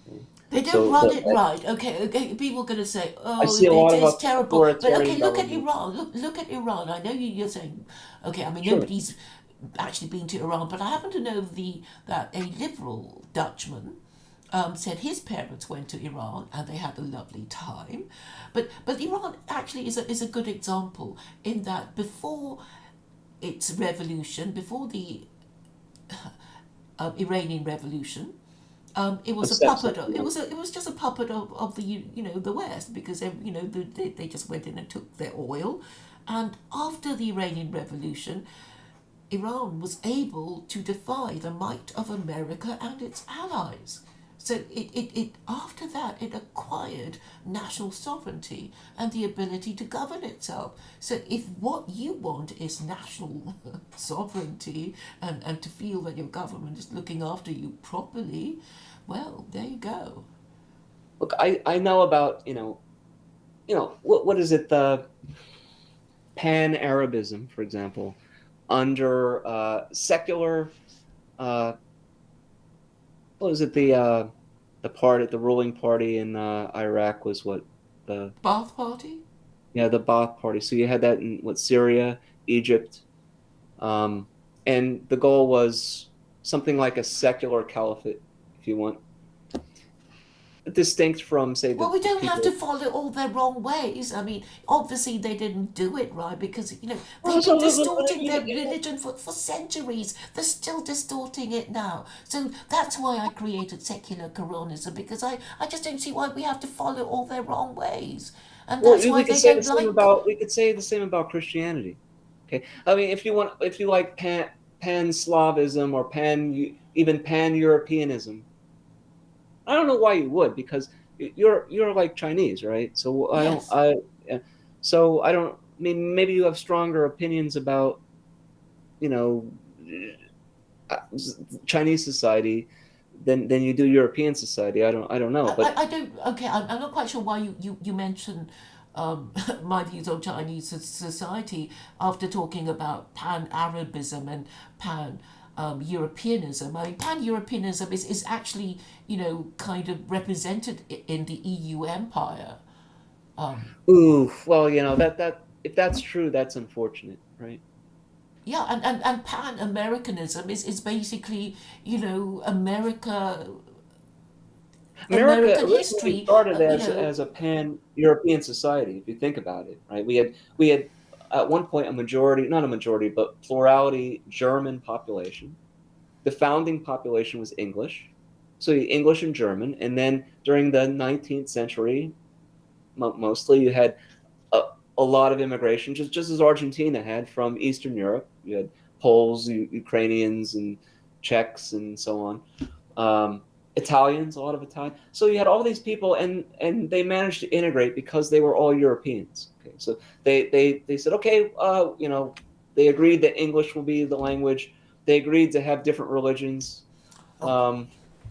Okay? They don't So run it right. Okay. People are going to say, I "Oh, see a it lot of is terrible." But okay, authoritarian look at governments. Iran. Look at Iran. I know you're saying, okay. I mean, Sure. nobody's actually been to Iran, but I happen to know that a liberal Dutchman said his parents went to Iran and they had a lovely time. But Iran actually is a good example in that before its revolution, before the Iranian Revolution, it was a puppet. It was just a puppet of the the West, because they just went in and took their oil, and after the Iranian Revolution, Iran was able to defy the might of America and its allies. So it after that it acquired national sovereignty and the ability to govern itself. So if what you want is national sovereignty and to feel that your government is looking after you properly, well, there you go. Look, I know about, what is it, the pan-Arabism, for example, under secular, uh, what was it, the ruling party in Iraq was what, the Bath Party? yeah, the Ba'ath Party. So you had that in what, Syria, Egypt, um, and the goal was something like a secular caliphate, if you want, distinct from, say, Well, the we don't have to people. follow all their wrong ways. I mean, obviously they didn't do it right because, Well, they've been so, distorting their religion for centuries. They're still distorting it now. So that's why I created secular Quranism, because I just don't see why we have to follow all their wrong ways. And well, that's why we could they say the don't same like. about we could say the same about Christianity. Okay, I mean, if you like pan Slavism or even pan Europeanism, I don't know why you would, because you're like Chinese, right? So I don't Yes. I so I don't. I mean, maybe you have stronger opinions about, you know uh, Chinese society than you do European society. I don't know, but I don't. Okay, I'm not quite sure why you mentioned my views on Chinese society after talking about pan Arabism and pan Europeanism. I mean, pan Europeanism is actually, kind of represented in the EU empire. ooh, well, that if that's true, that's unfortunate, right? Yeah, and pan Americanism is basically, America American originally history. started as a pan-European society, if you think about it, right? We had at one point a majority, not a majority, but plurality German population. The founding population was English, so English and German, and then during the 19th century, mostly you had a, a lot of immigration, just as Argentina had from Eastern Europe. You had Poles, Ukrainians, and Czechs, and so on. Italians, a lot of Italian. So you had all these people, and they managed to integrate because they were all Europeans. Okay, so they said, okay, they agreed that English will be the language. They agreed to have different religions, Oh, um,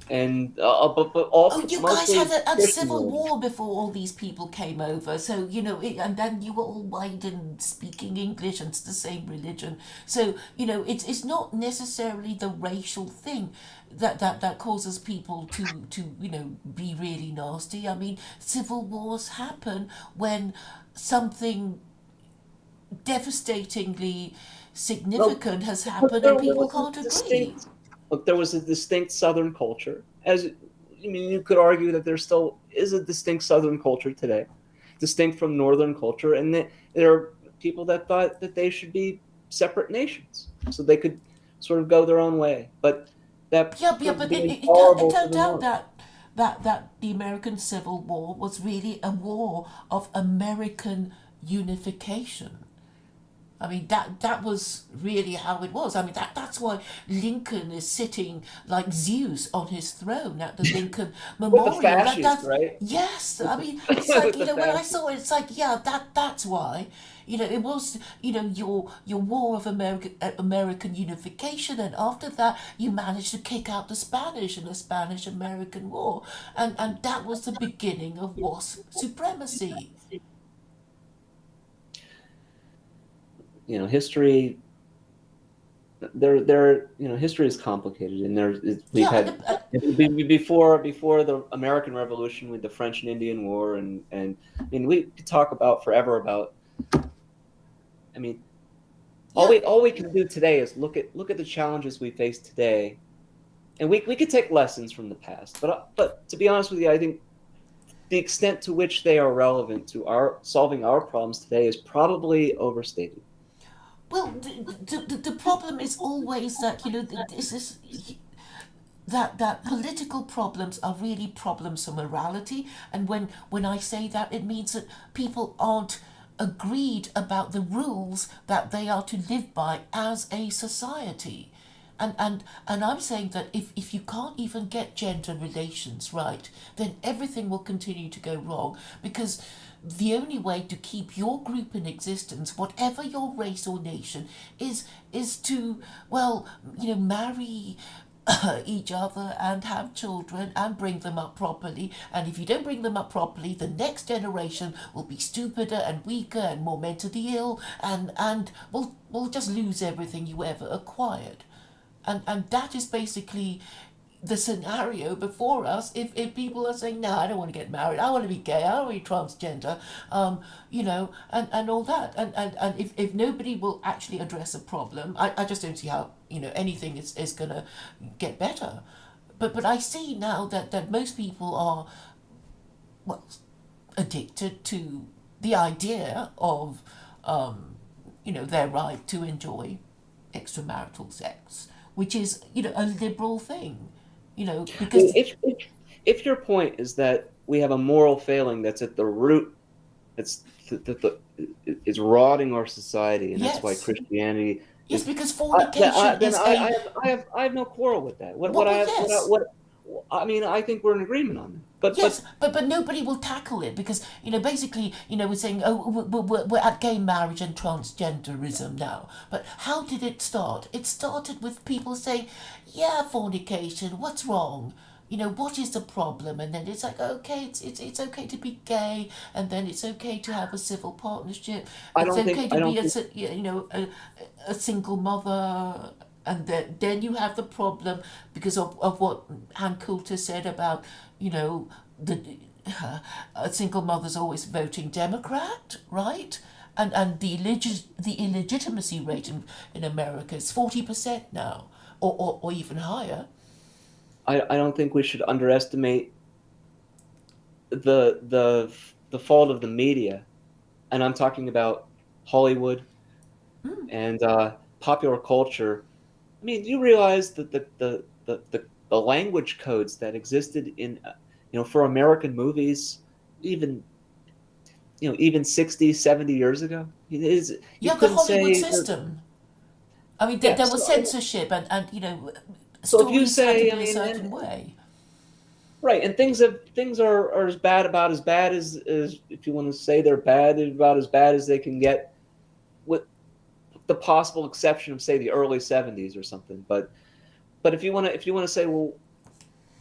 and but all Oh, you guys had mostly a Christian civil religion. war before all these people came over, so and then you were all white and speaking English, and it's the same religion. So it's not necessarily the racial thing that causes people to be really nasty. I mean, civil wars happen when something devastatingly Well, significant has but happened, there and people was a can't agree. distinct look. There was a distinct Southern culture. As I mean, you could argue that there still is a distinct Southern culture today, distinct from Northern culture, and that there are people that thought that they should be separate nations, so they could sort of go their own way. But that Yeah, yeah, proved to but be it intolerable for turned the out North. that the American Civil War was really a war of American unification. I mean, that was really how it was. I mean, that's why Lincoln is sitting like Zeus on his throne at the Lincoln With the Memorial. fascists, That's right? yes. With I the mean, it's like, with the when I fascists. saw it, it's like, yeah, that's why. It was, your war of American unification, and after that you managed to kick out the Spanish in the Spanish American War, and that was the beginning of WASP supremacy. History history is complicated, and we've Yeah, had before the American Revolution with the French and Indian War, and I mean, we could talk about forever about. I mean, yeah. all we can do today is look at the challenges we face today, and we could take lessons from the past. But to be honest with you, I think the extent to which they are relevant to our solving our problems today is probably overstated. Well, the problem is always that, this is that political problems are really problems of morality, and when I say that, it means that people aren't agreed about the rules that they are to live by as a society. And I'm saying that if you can't even get gender relations right, then everything will continue to go wrong, because the only way to keep your group in existence, whatever your race or nation, is to, well, marry each other and have children and bring them up properly. And if you don't bring them up properly, the next generation will be stupider and weaker and more mentally ill, and will just lose everything you ever acquired. And that is basically the scenario before us if people are saying, no, I don't want to get married, I want to be gay, I want to be transgender, and all that. And if nobody will actually address a problem, I just don't see how, anything is going to get better. But I see now that most people are, well, addicted to the idea of, their right to enjoy extramarital sex, which is, a liberal thing, Well, because if your point is that we have a moral failing that's at the root, that's is rotting our society, and that's why yes, Christianity yes, is. because fornication Then is a I have no quarrel with that. well, yes, I mean, I think we're in agreement on that. yes, but nobody will tackle it because basically we're saying, oh, we're at gay marriage and transgenderism now. But how did it start? It started with people saying, yeah, fornication, what's wrong? What is the problem? And then it's like, okay, it's okay to be gay, and then it's okay to have a civil partnership. It's okay I to don't be think a single mother, and then you have the problem because of what Han Coulter said about the single mothers always voting Democrat, right? And the illegitimacy rate in America is 40% now, or even higher. I don't think we should underestimate the the fault of the media, and I'm talking about Hollywood and popular culture. I mean, do you realize that the language codes that existed in for American movies even even 60, 70 years ago? It is you Yeah, the couldn't Hollywood say that, system. I mean, yeah. there was censorship, and So if you stories had to say, I be a mean, certain way. right, and things are as bad about as bad as if you want to say they're bad, about as bad as they can get, with the possible exception of say the early 70s or something. But if you want to say, well,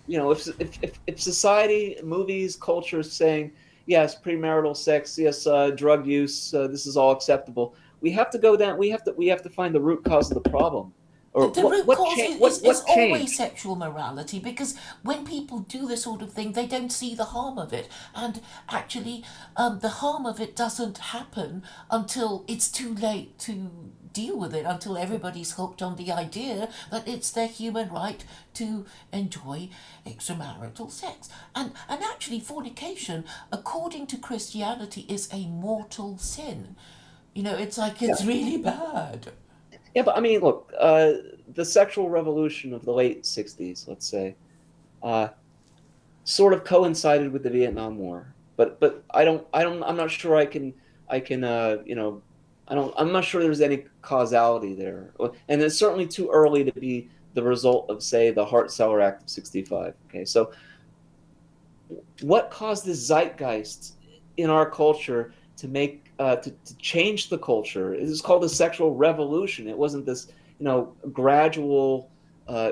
if society, movies, culture is saying yes, premarital sex, yes, drug use, this is all acceptable, we have to go down. We have to find the root cause of the problem, or The root cause is what always changed. sexual morality because when people do this sort of thing, they don't see the harm of it. And actually, the harm of it doesn't happen until it's too late to deal with it, until everybody's hooked on the idea that it's their human right to enjoy extramarital sex. And actually, fornication, according to Christianity, is a mortal sin. It's like Yeah, it's really bad. yeah, but I mean, look, the sexual revolution of the late '60s, let's say, uh, sort of coincided with the Vietnam War. But I'm not sure I can I'm not sure there's any causality there. And it's certainly too early to be the result of say the Hart-Celler Act of '65. Okay, so what caused this zeitgeist in our culture to make to change the culture? It was called a sexual revolution. It wasn't this gradual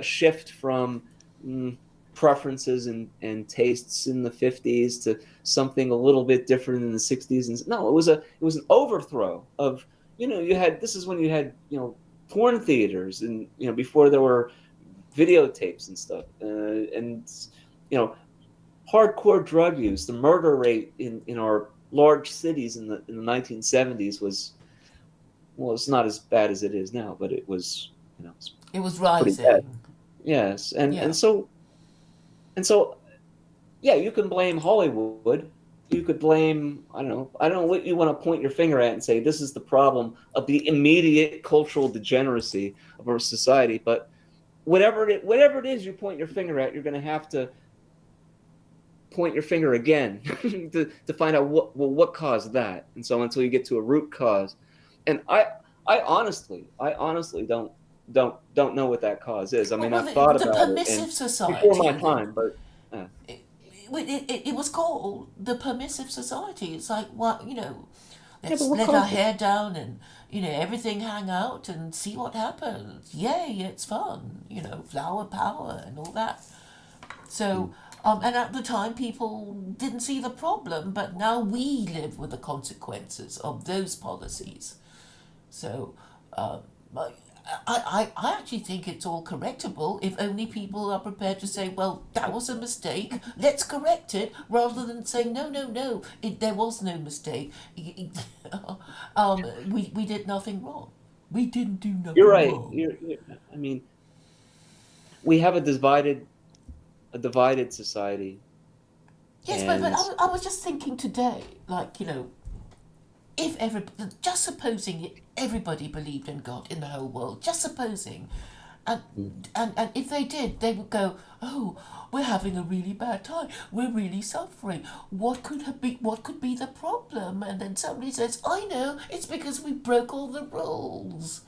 shift from mm, preferences and tastes in the '50s to something a little bit different in the '60s. And no, it was an overthrow of you had this is when you had porn theaters and before there were videotapes and stuff and you know hardcore drug use. The murder rate in our large cities in the 1970s was, well, it's not as bad as it is now, but it was it's It was pretty bad. rising. Yes, Yeah. and so yeah, you can blame Hollywood. You could blame I don't know what you want to point your finger at and say this is the problem of the immediate cultural degeneracy of our society, but whatever it is you point your finger at, you're going to have to point your finger again to find out what caused that. And so until you get to a root cause, and I honestly don't know what that cause is. I mean, Well, I've thought the about it and permissive before my society, time, but it was called the permissive society. It's like, what, Yeah, but let's what let our caused it? hair down and, everything hang out and see what happens. Yay, it's fun, flower power and all that. Mm. So, and at the time, people didn't see the problem, but now we live with the consequences of those policies. So, I, I actually think it's all correctable if only people are prepared to say, well, that was a mistake, let's correct it, rather than saying, no, no, no, there was no mistake. We did nothing wrong. We didn't do You're nothing right. wrong. I mean, we have a divided society, Yes, but and I was just thinking today, like, if every just supposing everybody believed in God in the whole world, just supposing, and mm, and if they did, they would go, oh, we're having a really bad time, we're really suffering. What could be the problem? And then somebody says, I know, it's because we broke all the rules.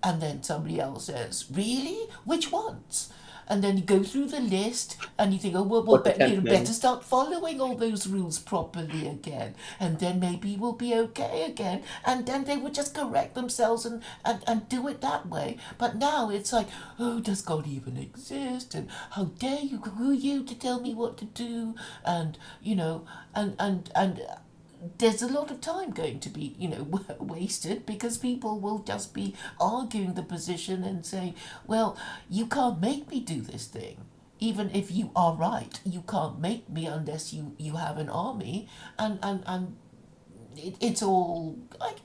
And then somebody else says, really? Which ones? And then you go through the list and you think, oh, well, what the you 10th better Amendment? start following all those rules properly again. And then maybe we'll be okay again. And then they would just correct themselves and do it that way. But now it's like, oh, does God even exist? And how dare you, who are you to tell me what to do? And, and there's a lot of time going to be, wasted because people will just be arguing the position and saying, well, you can't make me do this thing. Even if you are right, you can't make me unless you have an army. And it's all, like,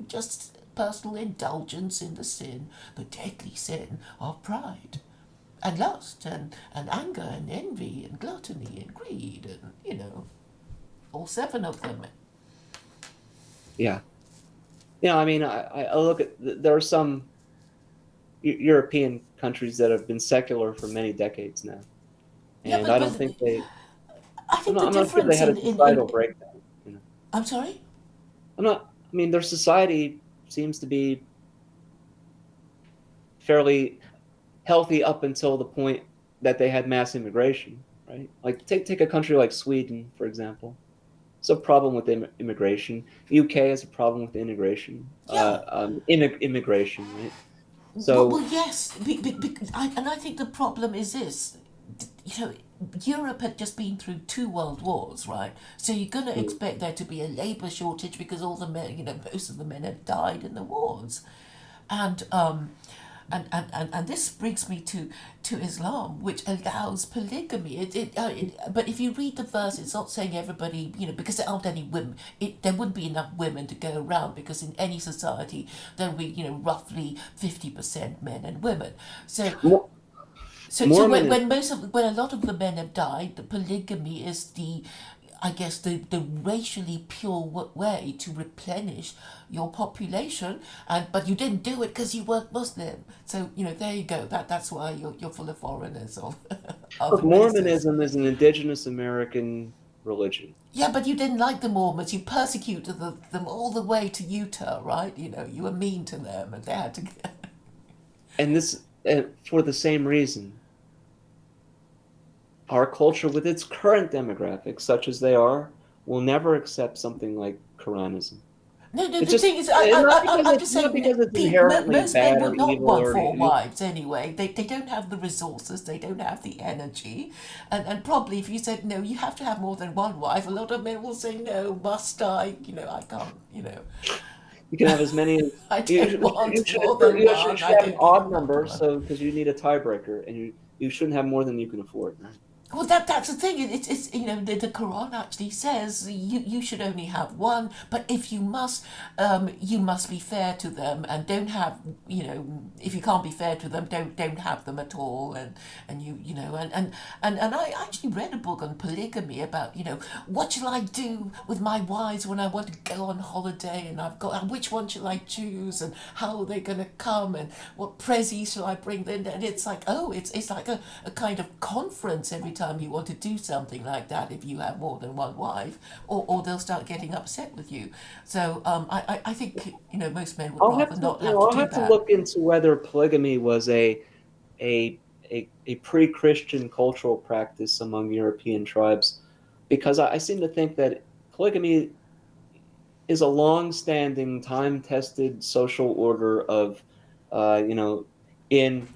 just personal indulgence in the sin, the deadly sin of pride and lust and anger and envy and gluttony and greed and, all seven of them. Yeah. I mean, I look at there are some European countries that have been secular for many decades now, Yeah, and but I don't think they. I think the I'm not sure they difference had a societal breakdown. I'm sorry. I'm not. I mean, their society seems to be fairly healthy up until the point that they had mass immigration, right? Like take a country like Sweden, for example. It's a problem with immigration. UK has a problem with Yeah. immigration, right? Well, So yes, and I think the problem is this. You know, Europe had just been through two world wars, right? So you're going to mm, expect there to be a labour shortage because all the men, most of the men had died in the wars, and and this brings me to Islam, which allows polygamy. But if you read the verse, it's not saying everybody, because there aren't any women. There wouldn't be enough women to go around because in any society there would be, roughly 50% men and women. So Mo- so Mormonism. when a lot of the men have died, the polygamy is I guess the racially pure way to replenish your population, but you didn't do it because you weren't Muslim. So there you go. That's why you're full of foreigners or other Look, races. Mormonism is an indigenous American religion, Yeah, but you didn't like the Mormons. You persecuted them all the way to Utah, right? You were mean to them, and they had to. and this for the same reason. Our culture, with its current demographics, such as they are, will never accept something like Quranism. No, no. It's The just thing is, I'm just not saying, because it's inherently most men bad or would not evil want or four wives anyway. They don't have the resources. They don't have the energy, and probably if you said no, you have to have more than one wife. A lot of men will say no. Must I? I can't. you can have as many as I you don't should want more than one. I have an don't odd even want number, one. so because you need a tiebreaker, and you shouldn't have more than you can afford, right? Well, that's the thing. It's the Quran actually says you should only have one, but if you must be fair to them and don't have if you can't be fair to them, don't have them at all, and and I actually read a book on polygamy about what shall I do with my wives when I want to go on holiday and I've got which one shall I choose and how are they going to come and what prezzies shall I bring them, and it's like it's like a kind of conference every time you want to do something like that if you have more than one wife, or they'll start getting upset with you. So I think most men would rather not have to I'll do have to that. look into whether polygamy was a a pre-Christian cultural practice among European tribes, because I seem to think that polygamy is a long-standing, time-tested social order of, you know, in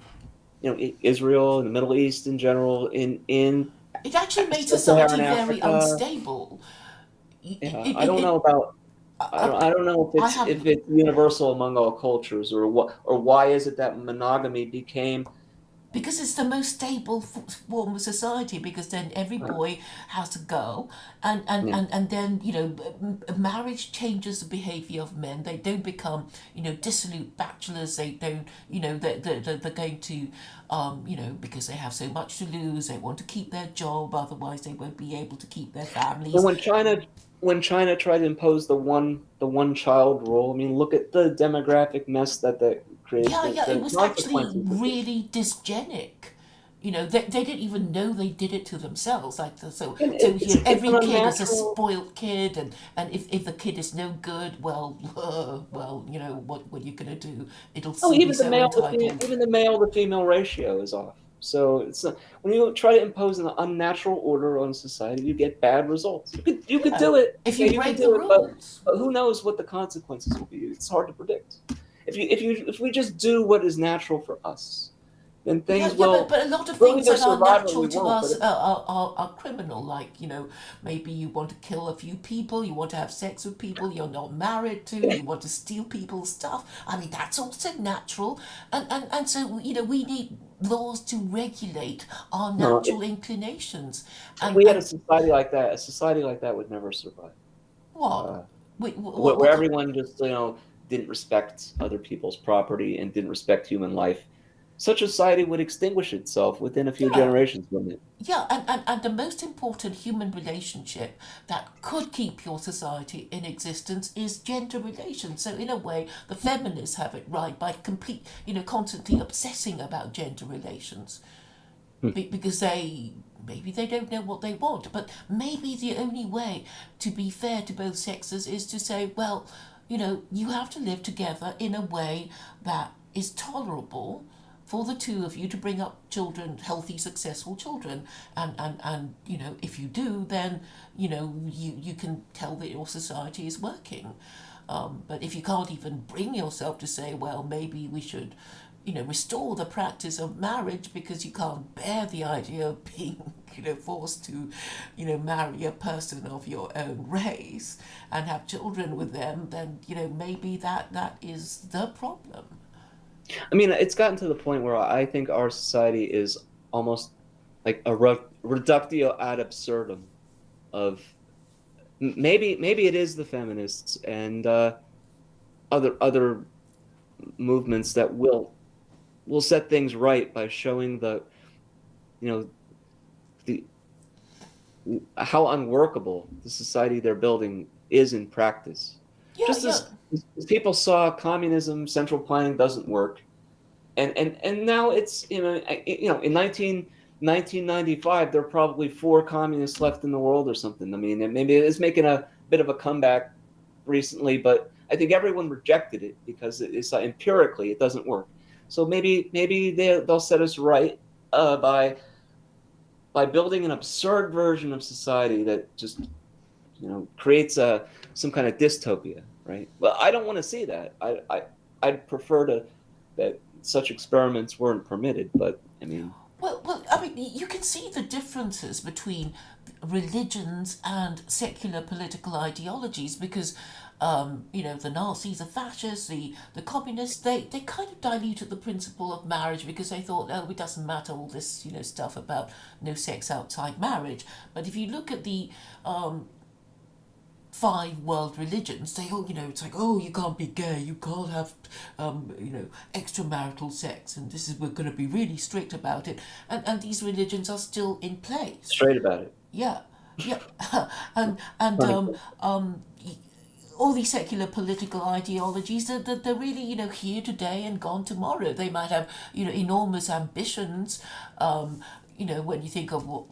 Israel and the Middle East in general, in It actually made sub-Saharan society very Africa. unstable. Yeah, I don't know about. I, I don't know I have if it's universal among all cultures, or what, or why is it that monogamy became. because it's the most stable form of society, because then every boy has a girl, Yeah. and then marriage changes the behavior of men. They don't become dissolute bachelors. They don't they're going to because they have so much to lose, they want to keep their job, otherwise they won't be able to keep their And families. when China tried to impose the one child rule, I mean, look at the demographic mess that created, Yeah, yeah, it the was actually consequences of it. really dysgenic. They didn't even know they did it to themselves. Like And so it's every an kid is a unnatural. spoilt kid, and if the kid is no good, well, well, what are you gonna do? It'll Oh, still be so entitled. even the male to female ratio is off. So when you try to impose an unnatural order on society, you get bad results. You could Yeah, do it. if Okay, you you could break the do it, rules. but who knows what the consequences will be? It's hard to predict. If we just do what is natural for us, then Yeah, things yeah, will. but a lot of We'll things either that are survive or natural we to won't. But us if, are criminal. Like, maybe you want to kill a few people, you want to have sex with people you're not married to, you want to steal people's stuff. I mean, that's also natural. And so, we need laws to regulate our no, natural inclinations. if And, we had and a society like that would never survive. what? Uh, What where everyone just didn't respect other people's property and didn't respect human life, such a society would extinguish itself within a few yeah. generations, wouldn't it? Yeah, and the most important human relationship that could keep your society in existence is gender relations. So in a way, the feminists have it right by constantly obsessing about gender relations, Hmm. because maybe they don't know what they want, but maybe the only way to be fair to both sexes is to say, well, you have to live together in a way that is tolerable for the two of you to bring up children, healthy, successful children. And if you do, then, you can tell that your society is working. But if you can't even bring yourself to say, well, maybe we should, restore the practice of marriage because you can't bear the idea of being, forced to, marry a person of your own race and have children with them, then, maybe that is the problem. I mean, it's gotten to the point where I think our society is almost like a reductio ad absurdum of maybe it is the feminists and other movements that will set things right by showing you know the how unworkable the society they're building is in practice. Yeah, Just yeah. as people saw communism, central planning doesn't work, and now it's in 1995 there are probably four communists left in the world or something. I mean, maybe it's making a bit of a comeback recently, but I think everyone rejected it because it's empirically it doesn't work. So maybe they'll set us right by building an absurd version of society that just creates some kind of dystopia, right? Well, I don't want to see that. I'd prefer to that such experiments weren't permitted, but I mean, Well, I mean, you can see the differences between religions and secular political ideologies because, the Nazis, the fascists, the communists, they kind of diluted the principle of marriage because they thought, oh, it doesn't matter all this, stuff about no sex outside marriage. But if you look at the five world religions, they all, it's like, oh, you can't be gay, you can't have, extramarital sex, and we're going to be really strict about it. And these religions are still in place. straight about it. Yeah, yeah. and Funny. all these secular political ideologies, they're really, here today and gone tomorrow. They might have, enormous ambitions, when you think of what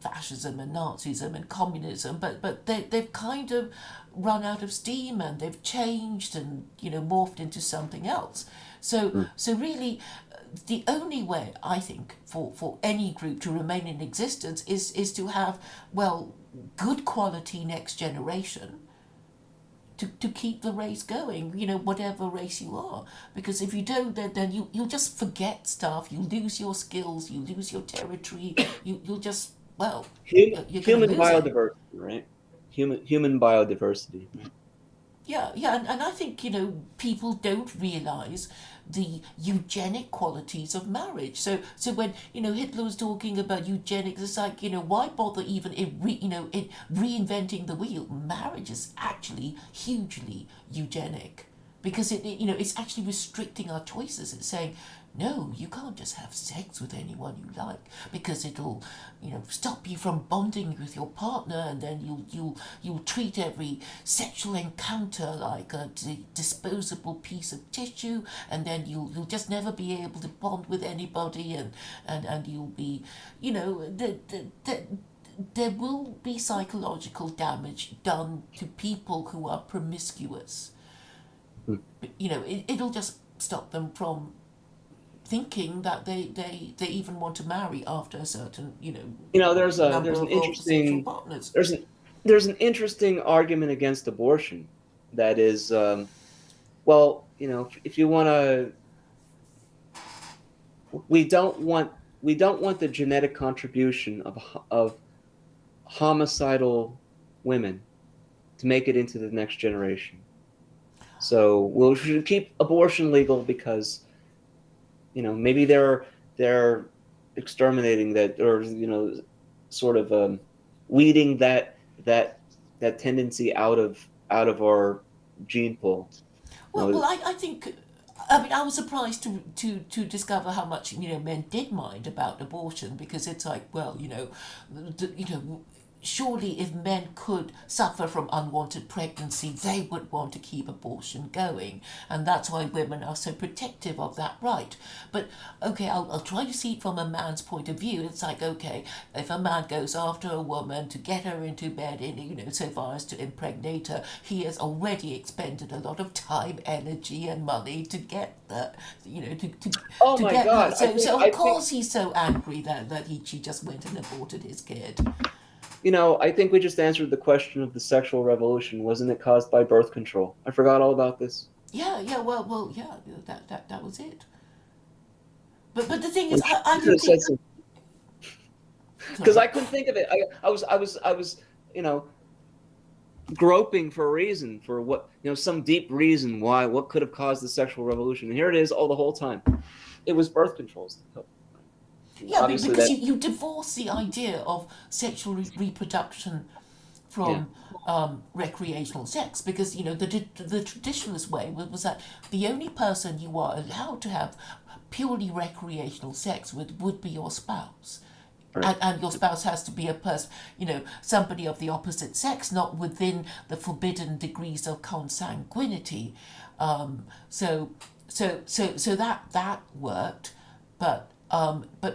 fascism and Nazism and communism, but they've kind of run out of steam and they've changed and morphed into something else. So really, the only way I think for any group to remain in existence is to have, well, good quality next generation, to keep the race going, whatever race you are. Because if you don't, then you'll just forget stuff, you lose your skills, you lose your territory, you'll just, well, you're going to Human lose it. biodiversity, right? Human biodiversity. Yeah, and I think, people don't realize the eugenic qualities of marriage. So when, Hitler was talking about eugenics, it's like, why bother even in reinventing the wheel? Marriage is actually hugely eugenic because it's actually restricting our choices. It's saying, no, you can't just have sex with anyone you like because it'll, stop you from bonding with your partner, and then you'll treat every sexual encounter like a disposable piece of tissue, and then you'll just never be able to bond with anybody, and you'll be, there will be psychological damage done to people who are promiscuous. Hmm. It'll just stop them from thinking that they even want to marry after a certain number There's an of sexual interesting partners. there's an interesting argument against abortion that is, well, if you want to, we don't want the genetic contribution of homicidal women to make it into the next generation. So we should keep abortion legal because maybe they're exterminating that, or sort of weeding that tendency out of our gene pool. I think. I mean, I was surprised to discover how much men did mind about abortion, because it's like, well, surely if men could suffer from unwanted pregnancy, they would want to keep abortion going, and that's why women are so protective of that right. But okay, I'll try to see it from a man's point of view. It's like, okay, if a man goes after a woman to get her into bed, so far as to impregnate her, he has already expended a lot of time, energy, and money to get that, Oh to my get her. God! So of course he's so angry that she just went and aborted his kid. I think we just answered the question of the sexual revolution. Wasn't it caused by birth control? I forgot all about this. Yeah. Well, yeah. That was it. But the thing is, I You could don't have said think. some, because Sorry. I couldn't think of it. I was groping for a reason, for what, some deep reason why, what could have caused the sexual revolution. And here it is, all the whole time. It was birth controls. Yeah, Obviously because that. you divorce the idea of sexual reproduction Yeah. from recreational sex, because the traditionalist way was that the only person you are allowed to have purely recreational sex with would be your spouse. Right. And your spouse has to be a person, somebody of the opposite sex, not within the forbidden degrees of consanguinity. So that worked, but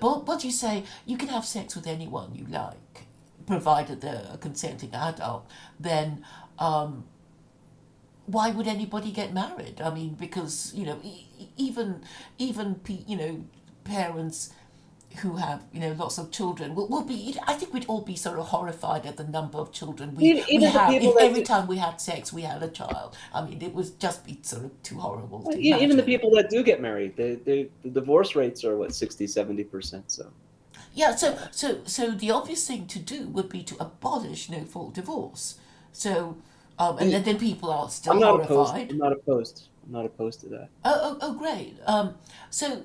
what you say, you can have sex with anyone you like, provided they're a consenting adult. Then why would anybody get married? I mean, because even parents who have lots of children will be. I think we'd all be sort of horrified at the number of children we Even the have. people If that every do, time we had sex we had a child, I mean, it would just be sort of too horrible to even the imagine. people that do get married, the divorce rates are what, 60-70%. So Yeah, so the obvious thing to do would be to abolish no fault divorce. So and then people are still I'm not opposed. horrified. I'm not opposed to that. Oh, great. So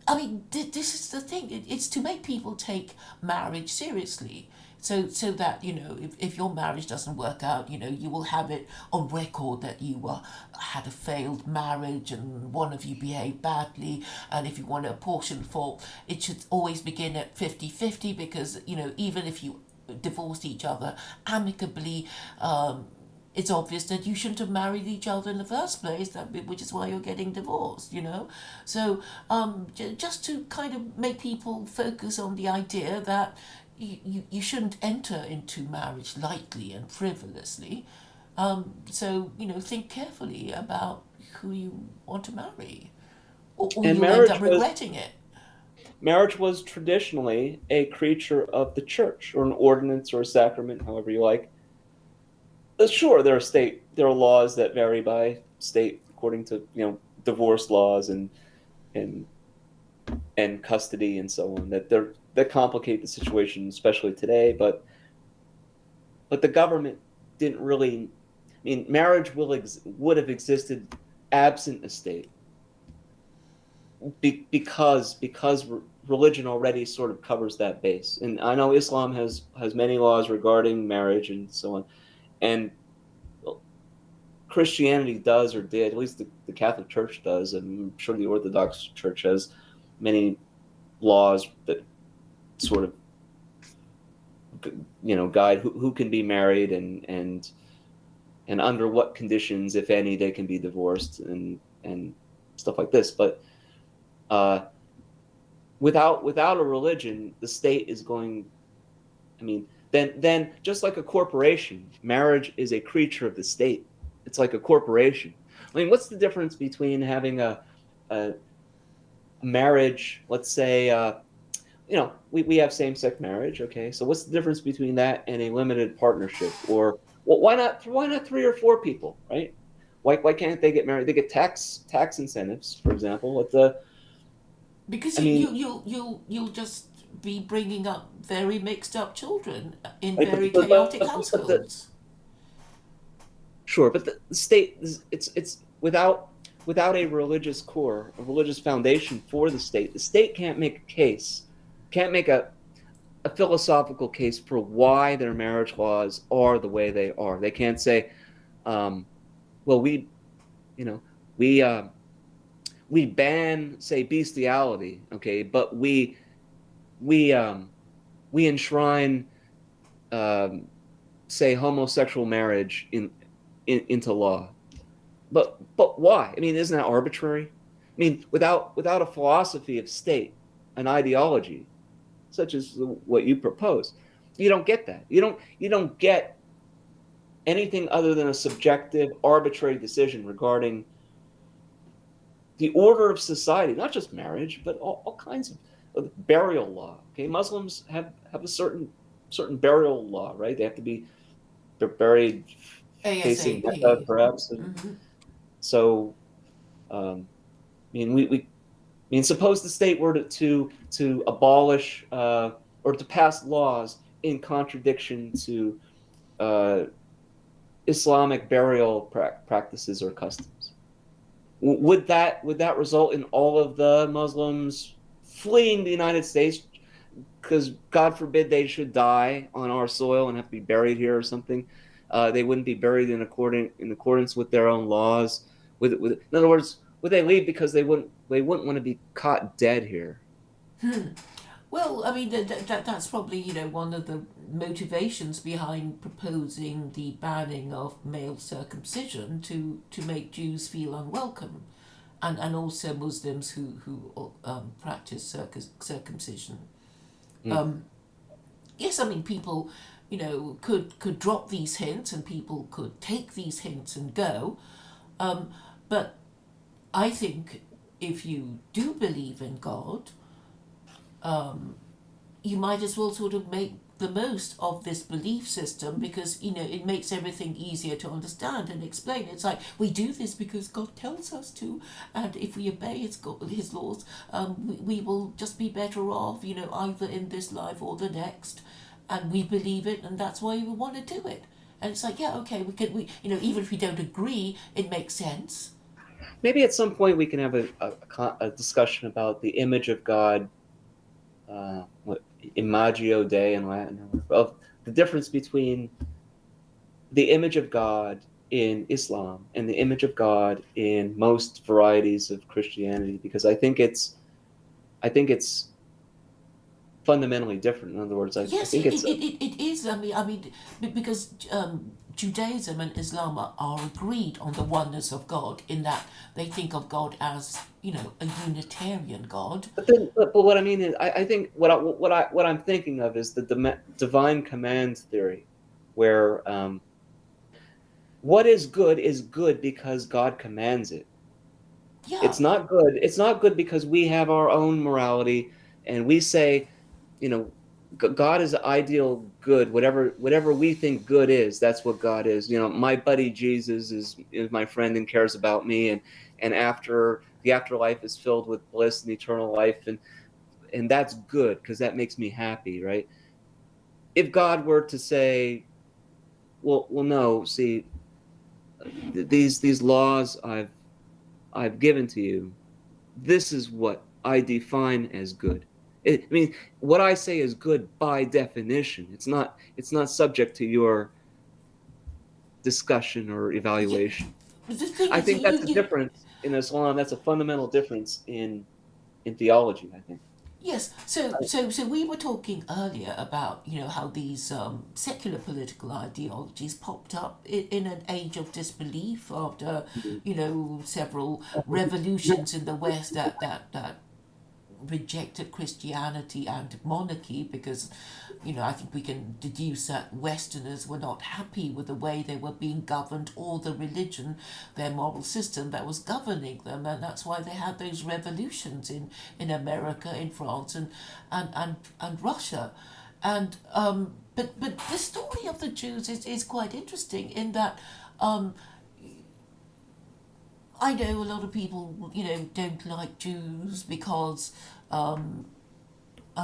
I mean, this is the thing. It's to make people take marriage seriously. So that if your marriage doesn't work out, you will have it on record that you had a failed marriage and one of you behaved badly. And if you want to apportion fault, it should always begin at 50-50, because even if you divorced each other amicably, it's obvious that you shouldn't have married each other in the first place, which is why you're getting divorced, So just to kind of make people focus on the idea that you shouldn't enter into marriage lightly and frivolously. So, think carefully about who you want to marry, or And you'll end up regretting it. marriage was traditionally a creature of the church, or an ordinance, or a sacrament, however you like. Sure, there are laws that vary by state according to divorce laws and and custody and so on that complicate the situation, especially today. But the government didn't really. I mean, marriage would have existed absent a state because religion already sort of covers that base. And I know Islam has many laws regarding marriage and so on, and Christianity does or did, at least the Catholic Church does, and I'm sure the Orthodox Church has many laws that sort of guide who can be married and under what conditions, if any, they can be divorced and stuff like this. But without a religion, the state is going. I mean, then just like a corporation, marriage is a creature of the state. It's like a corporation. I mean, what's the difference between having a marriage? Let's say, we have same-sex marriage. Okay, so what's the difference between that and a limited partnership? Or well, why not 3 or 4 people, right? Why can't they get married? They get tax incentives, for example. Because I mean, you'll just be bringing up very mixed up children in right, very chaotic households. sure, but the state it's without a religious core, a religious foundation for the state. The state can't make a case, can't make a philosophical case for why their marriage laws are the way they are. They can't say, well, you know, we we ban, say, bestiality, okay, but we we enshrine, um, say, homosexual marriage into law. But why? I mean, isn't that arbitrary? I mean, without a philosophy of state, an ideology, such as what you propose, you don't get that. You don't get anything other than a subjective, arbitrary decision regarding the order of society, not just marriage, but all kinds of burial law. Okay, Muslims have a certain burial law, right? They have to be buried facing Mecca, ASAP. perhaps. And Hmm. so, I mean, I mean, suppose the state were to abolish or to pass laws in contradiction to uh, Islamic burial practices or customs. Would that result in all of the Muslims fleeing the United States because God forbid they should die on our soil and have to be buried here or something? They wouldn't be buried in accordance with their own laws. In other words, would they leave because they wouldn't want to be caught dead here? Well, I mean that's probably one of the motivations behind proposing the banning of male circumcision to make Jews feel unwelcome, and also Muslims who practice circumcision. Mm. Um, yes, I mean people, could drop these hints and people could take these hints and go, but I think if you do believe in God, you might as well sort of make the most of this belief system because it makes everything easier to understand and explain. It's like we do this because God tells us to, and if we obey his laws, we will just be better off, either in this life or the next, and we believe it, and that's why we want to do it. And it's like, yeah, okay, even if we don't agree, it makes sense. Maybe at some point we can have a discussion about the image of God, what Imagio Dei in Latin, of the difference between the image of God in Islam and the image of God in most varieties of Christianity, because I think it's fundamentally different. In other words, I Yes, think it's it is. Because Judaism and Islam are agreed on the oneness of God in that they think of God as, a Unitarian God. but what I mean is I think what I'm thinking of is the divine command theory, where what is good because God commands it. Yeah, It's not good because we have our own morality and we say, you know, God is ideal good. Whatever we think good is, that's what God is. You know, my buddy Jesus is my friend and cares about me, and after the afterlife is filled with bliss and eternal life, and that's good because that makes me happy, right? If God were to say, well, no, see, these laws I've given to you, this is what I define as good. I mean, what I say is good by definition. It's not subject to your discussion or Yeah, evaluation. but the thing I is, think that's a difference in Islam. That's a fundamental difference in theology, I think. yes. So we were talking earlier about how these secular political ideologies popped up in an age of disbelief after several revolutions in the West that rejected Christianity and monarchy because, I think we can deduce that Westerners were not happy with the way they were being governed or the religion, their moral system that was governing them, and that's why they had those revolutions in America, in France, and Russia, and but the story of the Jews is quite interesting in that. I know a lot of people, don't like Jews because, I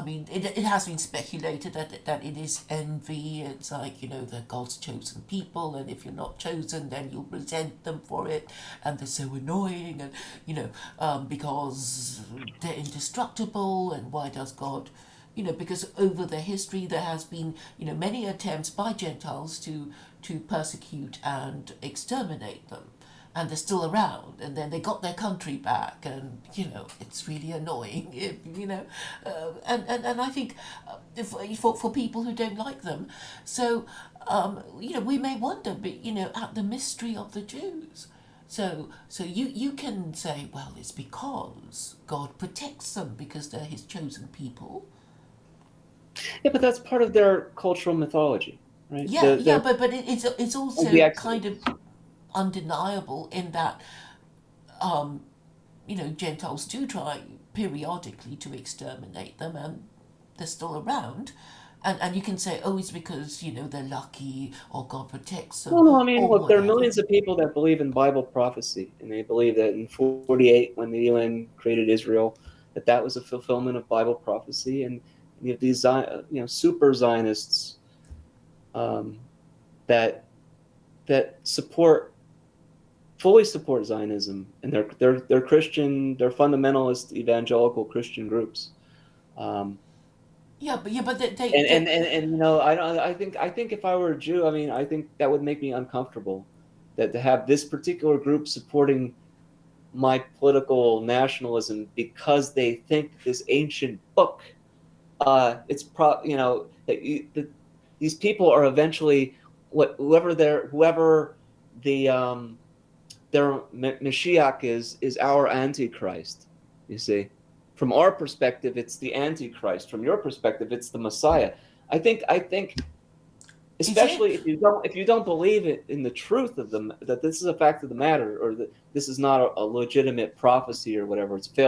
mean, it has been speculated that it is envy. It's like, they're God's chosen people, and if you're not chosen, then you'll resent them for it, and they're so annoying, and, because they're indestructible, and why does God. Because over the history there has been, many attempts by Gentiles to persecute and exterminate them, and they're still around, and then they got their country back, and it's really annoying, and I think for people who don't like them, so we may wonder, but at the mystery of the Jews. So you can say, well, it's because God protects them because they're His chosen people. Yeah, but that's part of their cultural mythology, right? Yeah, yeah, The but it's the also kind of Exodus. undeniable in that Gentiles do try periodically to exterminate them, and they're still around. And you can say, oh, it's because, they're lucky or God protects No, them no. I mean, or look, there are whatever. millions of people that believe in Bible prophecy, and they believe that in '48, when the UN created Israel, that was a fulfillment of Bible prophecy, and you have these, super Zionists um, that support fully support Zionism, and they're Christian, they're fundamentalist evangelical Christian groups. Um, Yeah, but and I think if I were a Jew, I mean, I think that would make me uncomfortable, that to have this particular group supporting my political nationalism because they think this ancient book, that these people are eventually whoever the their Mashiach is our Antichrist. You see, from our perspective, it's the Antichrist. From your perspective, it's the Messiah. I think, is it? especially if you don't believe it in the truth of that this is a fact of the matter, or that this is not a legitimate prophecy or whatever. It's failed